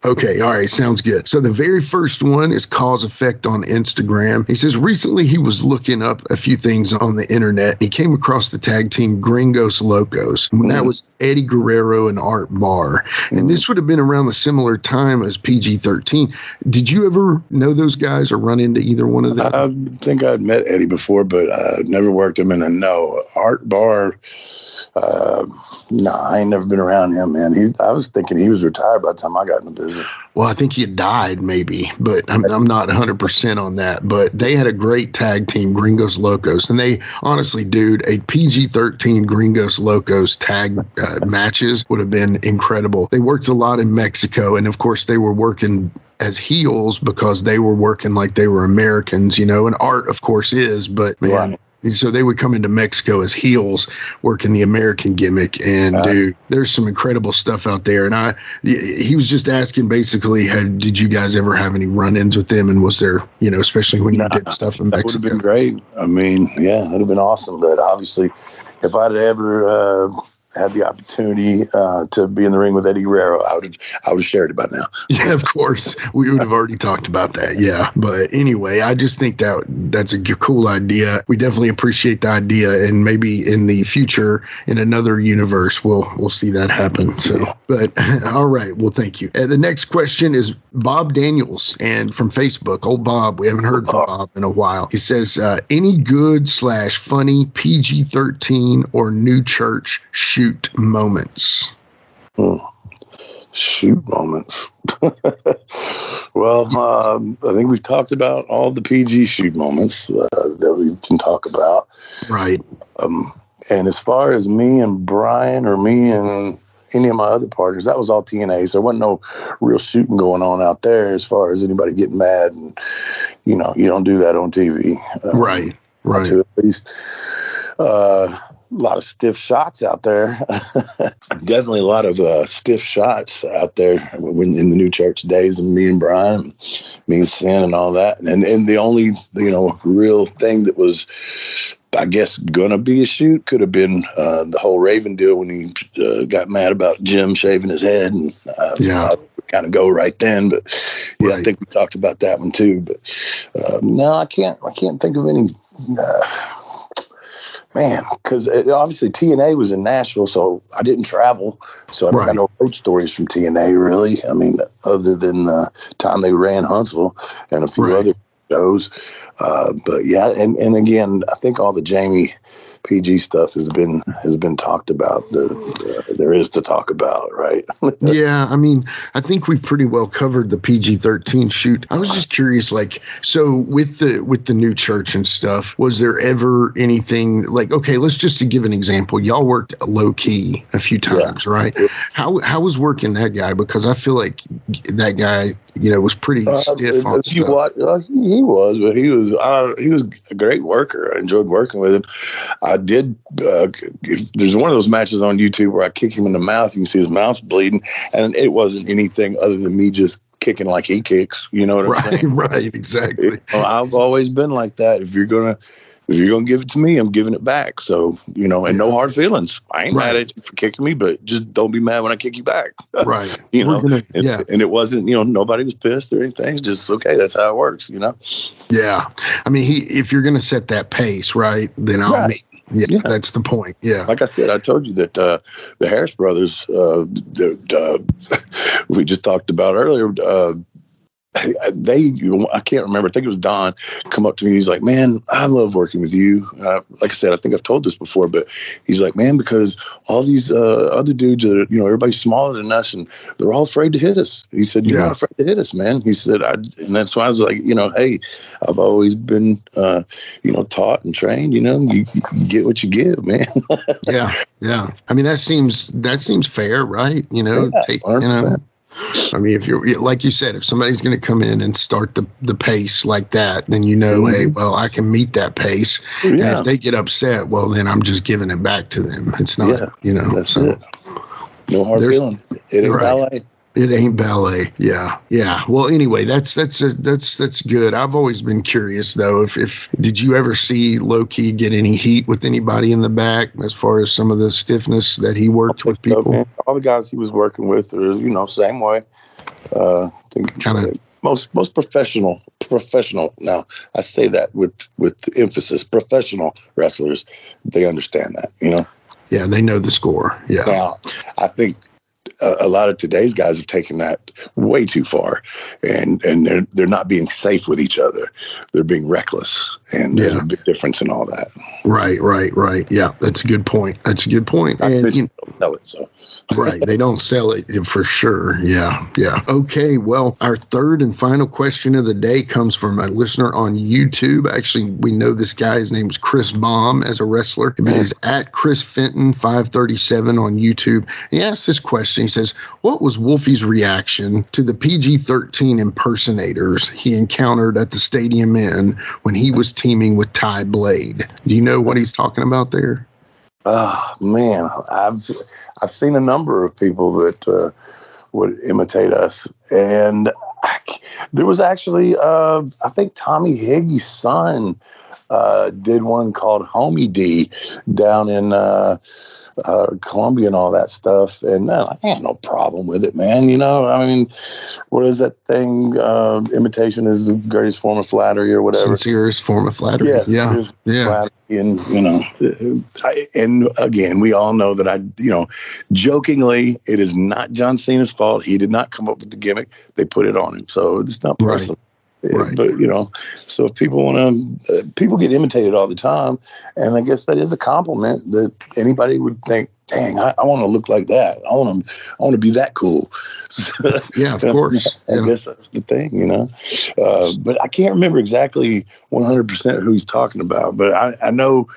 Okay. All right. Sounds good. So the very first one is cause effect on Instagram. He says recently he was looking up a few things on the internet. He came across the tag team Gringos Locos. That was Eddie Guerrero and Art Barr. And this would have been around the similar time as PG-13. Did you ever know those guys or run into either one of them? I think I'd met Eddie before, but I never worked him. And I know Art Barr, I ain't never been around him, man. I was thinking he was retired by the time I got in the business. Well, I think he died maybe, but I'm not 100% on that. But they had a great tag team, Gringos Locos. And they, honestly, dude, a PG-13 Gringos Locos tag matches would have been incredible. They worked a lot in Mexico. And, of course, they were working as heels because they were working like they were Americans, and Art, of course, is. But, man. Right. So they would come into Mexico as heels, working the American gimmick, and dude, there's some incredible stuff out there. And he was just asking basically, did you guys ever have any run-ins with them? And was there, especially when you did stuff in Mexico? That would have been great. I mean, yeah, it'd have been awesome. But obviously, if I'd ever had the opportunity to be in the ring with Eddie Guerrero, I would have shared it by now. Yeah, of course. We would have already talked about that. Yeah. But anyway, I just think that's a cool idea. We definitely appreciate the idea, and maybe in the future, in another universe, we'll see that happen. So, yeah. But all right. Well, thank you. The next question is Bob Daniels, and from Facebook. Old Bob. We haven't heard from Bob in a while. He says, any good/funny PG-13 or new church shoot moments? Shoot moments. Well, I think we've talked about all the PG shoot moments that we can talk about. Right. And as far as me and Brian, or me and any of my other partners, that was all TNA. So there wasn't no real shooting going on out there as far as anybody getting mad. And, you don't do that on TV. Right. To at least a lot of stiff shots out there. Definitely a lot of stiff shots out there in the new church days of me and Brian, me and Sin and all that. And the only, real thing that was, I guess, gonna be a shoot could have been the whole Raven deal when he got mad about Jim shaving his head, and I kind of go right then. But yeah, right. I think we talked about that one too. But no, I can't think of any. Man, because obviously TNA was in Nashville, so I didn't travel, so I don't got no road stories from TNA really. I mean, other than the time they ran Huntsville and a few other shows. But yeah, and again, I think all the Jamie PG stuff has been talked about. There is to talk about, right? Yeah, I mean, I think we pretty well covered the PG-13 shoot. I was just curious, so with the new church and stuff, was there ever anything okay, let's just give an example. Y'all worked low key a few times, right? How was working that guy? Because I feel like that guy, was pretty stiff on stuff. He was, but he was a great worker. I enjoyed working with him. I did. There's one of those matches on YouTube where I kick him in the mouth. You can see his mouth's bleeding, and it wasn't anything other than me just kicking like he kicks. You know what I'm saying? Right, exactly. I've always been like that. If you're gonna give it to me, I'm giving it back. So, and no hard feelings. I ain't mad at you for kicking me, but just don't be mad when I kick you back. Right. And it wasn't, nobody was pissed or anything. It's just, okay, that's how it works, Yeah. I mean, if you're going to set that pace, right, then I'll meet. Yeah, that's the point. Yeah. Like I said, I told you that the Harris brothers, we just talked about earlier, I can't remember. I think it was Don come up to me. He's like, man, I love working with you. Like I said, I think I've told this before, but he's like, man, because all these other dudes are, everybody's smaller than us and they're all afraid to hit us. He said, you're not afraid to hit us, man. He said, and that's why I was like, hey, I've always been, taught and trained, you get what you give, man. Yeah. I mean, that seems fair, right? Take, 100%. I mean, if you're, like you said, if somebody's going to come in and start the pace like that, then hey, well, I can meet that pace. Yeah. And if they get upset, well, then I'm just giving it back to them. It's not, that's so it. No hard feelings. It ain't ballet. It ain't ballet. Yeah. Well, anyway, that's good. I've always been curious though. If did you ever see Low-Key get any heat with anybody in the back as far as some of the stiffness that he worked with people? So, all the guys he was working with are, same way. Kind of most professional. Now I say that with emphasis. Professional wrestlers, they understand that. Yeah, they know the score. Yeah. Now, I think a lot of today's guys have taken that way too far, and they're not being safe with each other. They're being reckless, and there's a big difference in all that. Right. Yeah, that's a good point. And sell it, so. Right, they don't sell it for sure. Yeah. Okay, well, our third and final question of the day comes from a listener on YouTube. Actually, we know this guy. His name's Chris Baum as a wrestler. He is at Chris Fenton 537 on YouTube. He asked this question. He says, what was Wolfie's reaction to the PG-13 impersonators he encountered at the Stadium Inn when he was teaming with Ty Blade? Do you know what he's talking about there? Oh man, I've seen a number of people that would imitate us, and there was actually I think Tommy Higgy's son did one called Homie D down in Columbia and all that stuff. And I had no problem with it, man. You know, I mean, what is that thing? Imitation is the greatest form of flattery or whatever. Sincerest form of flattery. Yes. Yeah. Flattery. And, you know, and again, we all know that jokingly, it is not John Cena's fault. He did not come up with the gimmick. They put it on him. So it's not personal. Right. But, you know, so if people want to, people get imitated all the time. And I guess that is a compliment that anybody would think, dang, I want to look like that. I want to be that cool. Yeah, of course. I guess that's the thing, you know. But I can't remember exactly 100% who he's talking about. But I know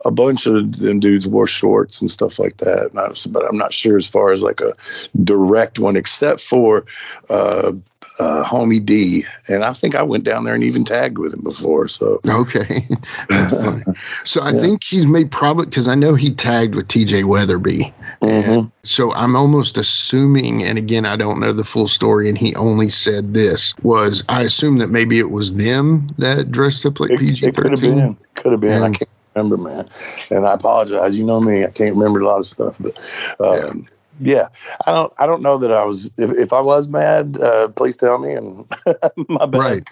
a bunch of them dudes wore shorts and stuff like that. But I'm not sure as far as like a direct one, except for Homie D. And I think I went down there and even tagged with him before. So okay, that's funny. So I think he's made probably because I know he tagged with TJ Weatherby. And so I'm almost assuming, and again, I don't know the full story, and he only said this was, I assume that maybe it was them that dressed up like PG-13. Could have been. I can't remember, man. And I apologize. You know me, I can't remember a lot of stuff, but yeah, I don't know that I was. If I was mad, please tell me. And my bad. Right.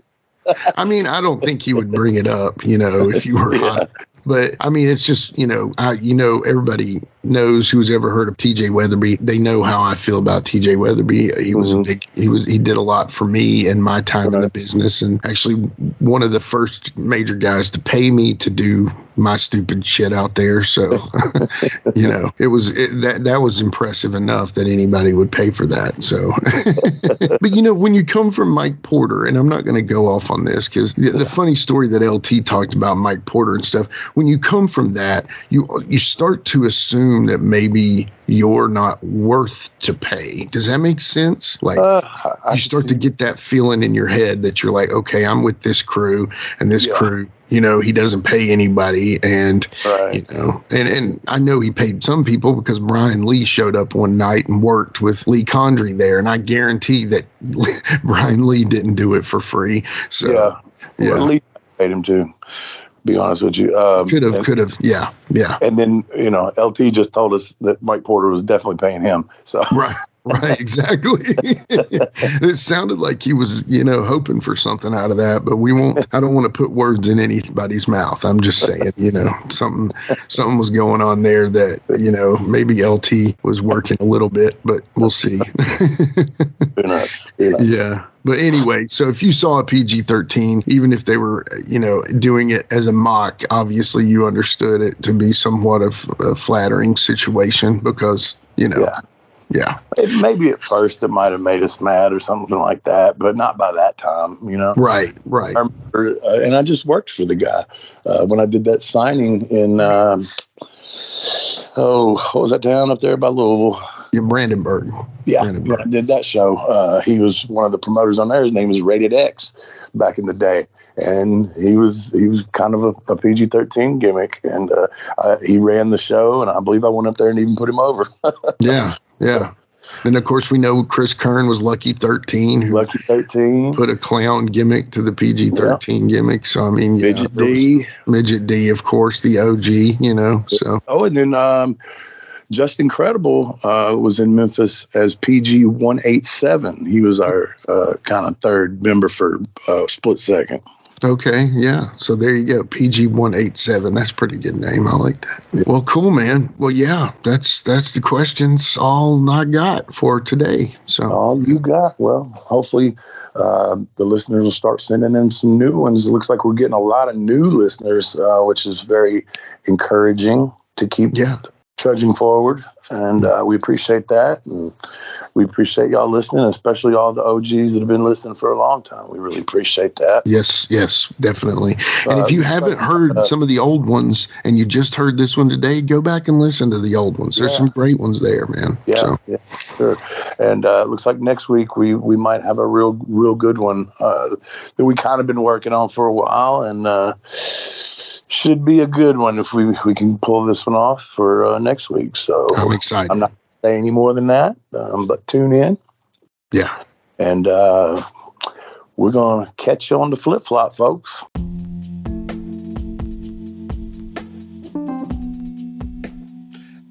I mean, I don't think he would bring it up, you know, if you were hot. But I mean, it's just, you know, everybody knows who's ever heard of TJ Weatherby. They know how I feel about TJ Weatherby. He was he did a lot for me in my time in the business, and actually one of the first major guys to pay me to do my stupid shit out there. So, you know, that was impressive enough that anybody would pay for that. So, but you know, when you come from Mike Porter, and I'm not going to go off on this because the funny story that LT talked about Mike Porter and stuff, when you come from that, you start to assume that maybe you're not worth to pay. Does that make sense? Like you start to get that feeling in your head that you're like, okay, I'm with this crew, and this crew, you know, he doesn't pay anybody. And, you know, and I know he paid some people because Brian Lee showed up one night and worked with Lee Condrey there. And I guarantee that Brian Lee didn't do it for free. So, Well, Lee paid him too. Be honest with you. Could have. Yeah. And then, you know, LT just told us that Mike Porter was definitely paying him. So Right, exactly. It sounded like he was, you know, hoping for something out of that, but I don't want to put words in anybody's mouth. I'm just saying, you know, something was going on there that, you know, maybe LT was working a little bit, but we'll see. Yeah. But anyway, so if you saw a PG-13, even if they were, you know, doing it as a mock, obviously you understood it to be somewhat of a flattering situation because, you know. Yeah. Maybe at first it might have made us mad or something like that, but not by that time, you know? Right. I remember, and I just worked for the guy when I did that signing in, what was that town up there by Louisville? Brandenburg. When I did that show, he was one of the promoters on there. His name was Rated X back in the day, and he was kind of a PG-13 gimmick, and he ran the show, and I believe I went up there and even put him over. Yeah. And of course, we know Chris Kern was Lucky 13, who put a clown gimmick to the PG-13 gimmick. So I mean, Midget D, of course, the OG. You know, so and then. Just Incredible was in Memphis as PG 187. He was our kind of third member for Split Second. Okay, yeah. So there you go, PG 187. That's a pretty good name. I like that. Yeah. Well, cool, man. Well, yeah, that's the questions all I got for today. So all you got. Well, hopefully the listeners will start sending in some new ones. It looks like we're getting a lot of new listeners, which is very encouraging to keep. Trudging forward, and we appreciate that, and we appreciate y'all listening, especially all the OGs that have been listening for a long time. We really appreciate that. Yes, definitely. And if you haven't heard some of the old ones and you just heard this one today, go back and listen to the old ones. There's some great ones there, man. Yeah, sure. And it looks like next week we might have a real good one that we kind of been working on for a while, and should be a good one if we can pull this one off for next week. So I'm excited. I'm not saying any more than that, but tune in. Yeah. And we're going to catch you on the flip-flop, folks.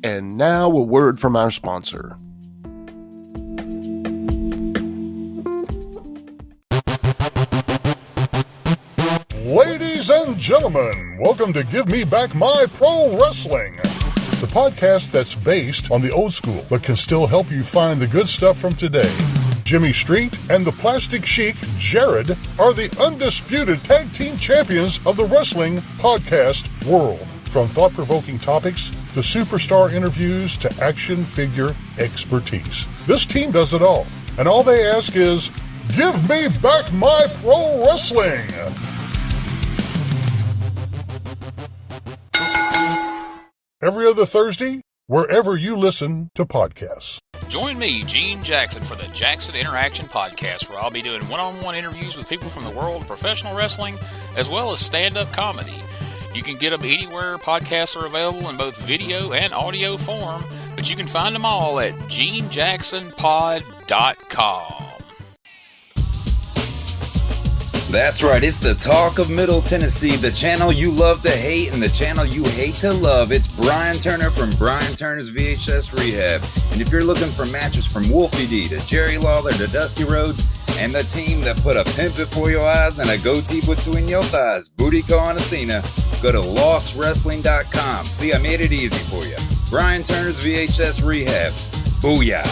And now a word from our sponsor. Ladies and gentlemen, welcome to Give Me Back My Pro Wrestling, the podcast that's based on the old school but can still help you find the good stuff from today. Jimmy Street and the Plastic Sheik, Jared, are the undisputed tag team champions of the wrestling podcast world. From thought-provoking topics to superstar interviews to action figure expertise. This team does it all, and all they ask is, give me back my pro wrestling! Every other Thursday, wherever you listen to podcasts. Join me, Gene Jackson, for the Jackson Interaction Podcast, where I'll be doing one-on-one interviews with people from the world of professional wrestling, as well as stand-up comedy. You can get them anywhere podcasts are available in both video and audio form, but you can find them all at genejacksonpod.com. That's right, it's the talk of Middle Tennessee, the channel you love to hate and the channel you hate to love. It's Brian Turner from Brian Turner's VHS Rehab. And if you're looking for matches from Wolfie D to Jerry Lawler to Dusty Rhodes and the team that put a pimp before your eyes and a goatee between your thighs, Booty Call and Athena, go to lostwrestling.com. See, I made it easy for you. Brian Turner's VHS Rehab. Booyah.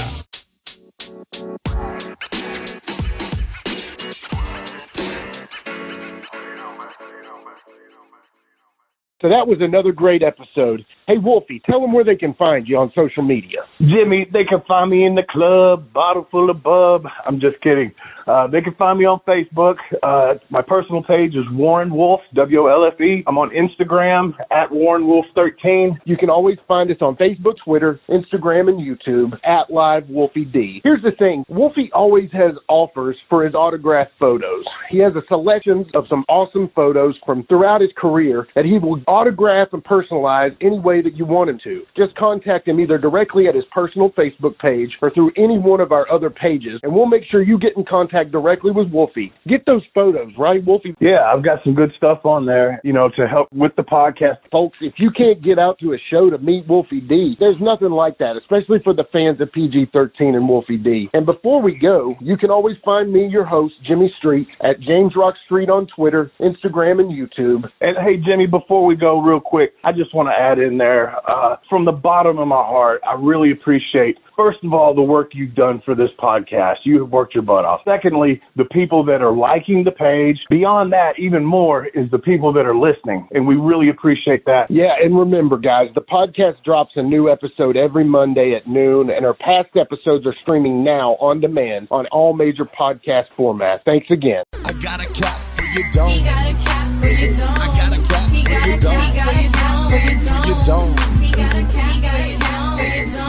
So that was another great episode. Hey, Wolfie, tell them where they can find you on social media. Jimmy, they can find me in the club, bottle full of bub. I'm just kidding. They can find me on Facebook. My personal page is Warren Wolf, WOLFE. I'm on Instagram at WarrenWolf13. You can always find us on Facebook, Twitter, Instagram, and YouTube at Live Wolfie D. Here's the thing. Wolfie always has offers for his autographed photos. He has a selection of some awesome photos from throughout his career that he will autograph and personalize any way that you want him to. Just contact him either directly at his personal Facebook page or through any one of our other pages, and we'll make sure you get in contact directly with Wolfie. Get those photos, right, Wolfie? Yeah, I've got some good stuff on there, to help with the podcast. Folks, if you can't get out to a show to meet Wolfie D, there's nothing like that, especially for the fans of PG-13 and Wolfie D. And before we go, you can always find me, your host, Jimmy Street, at James Rock Street on Twitter, Instagram, and YouTube. And hey, Jimmy, before we go real quick, I just want to add in there, from the bottom of my heart, I really appreciate, first of all, the work you've done for this podcast. You have worked your butt off. Secondly, the people that are liking the page. Beyond that, even more, is the people that are listening, and we really appreciate that. Yeah, and remember, guys, the podcast drops a new episode every Monday at noon, and our past episodes are streaming now on demand on all major podcast formats. Thanks again. I got a cap for your dome. He got a cap for your dome. I got a cap for your dome. He got a cap for your dome. He got a cap for your dome.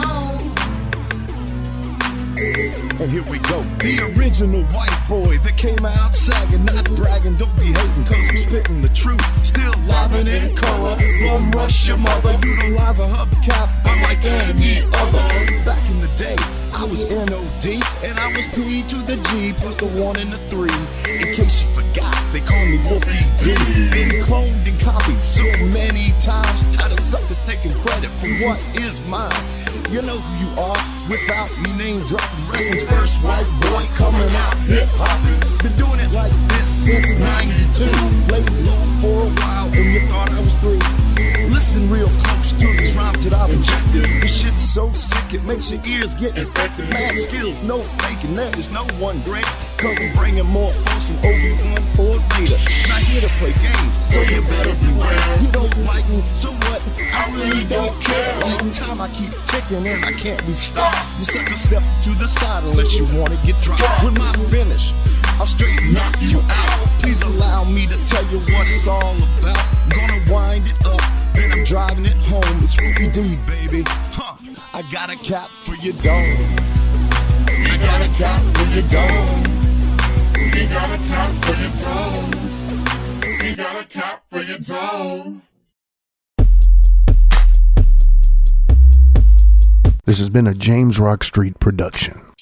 And here we go. The original white boy that came out sagging, not bragging, don't be hating, cause I'm spitting the truth. Still livin' in color, plum rush your mother, utilize a hubcap, unlike any other. Back in the day, I was N-O-D, and I was P to the G, plus the 1 and the 3. In case you forgot, they call me Wolfie D. Been cloned and copied so many times, tired of suckers taking credit for what is mine. You know who you are without me name dropping. Wrestling's first white boy coming out hip hopping. Been doing it like this since 92. Laid low for a while and you thought I was through. Listen real close to these rhymes that I've injected. This shit's so sick it makes your ears get infected. Mad skills, no faking, there is no one great. Cause I'm bringing more folks than Obi-Wan or Vader. Not here to play games, so you better beware. You don't like me, so what? I really don't care. Like time I keep ticking and I can't be stopped. You sucker step to the side unless you wanna get dropped. With my finish, I'll straight knock you out. Please allow me to tell you what it's all about. I'm gonna wind it up, then I'm driving it home. It's Wolfie D, baby. I got a cap for your dome. I got a cap for your dome. We got a cap for your dome. We got a cap for your dome. This has been a James Rock Street production.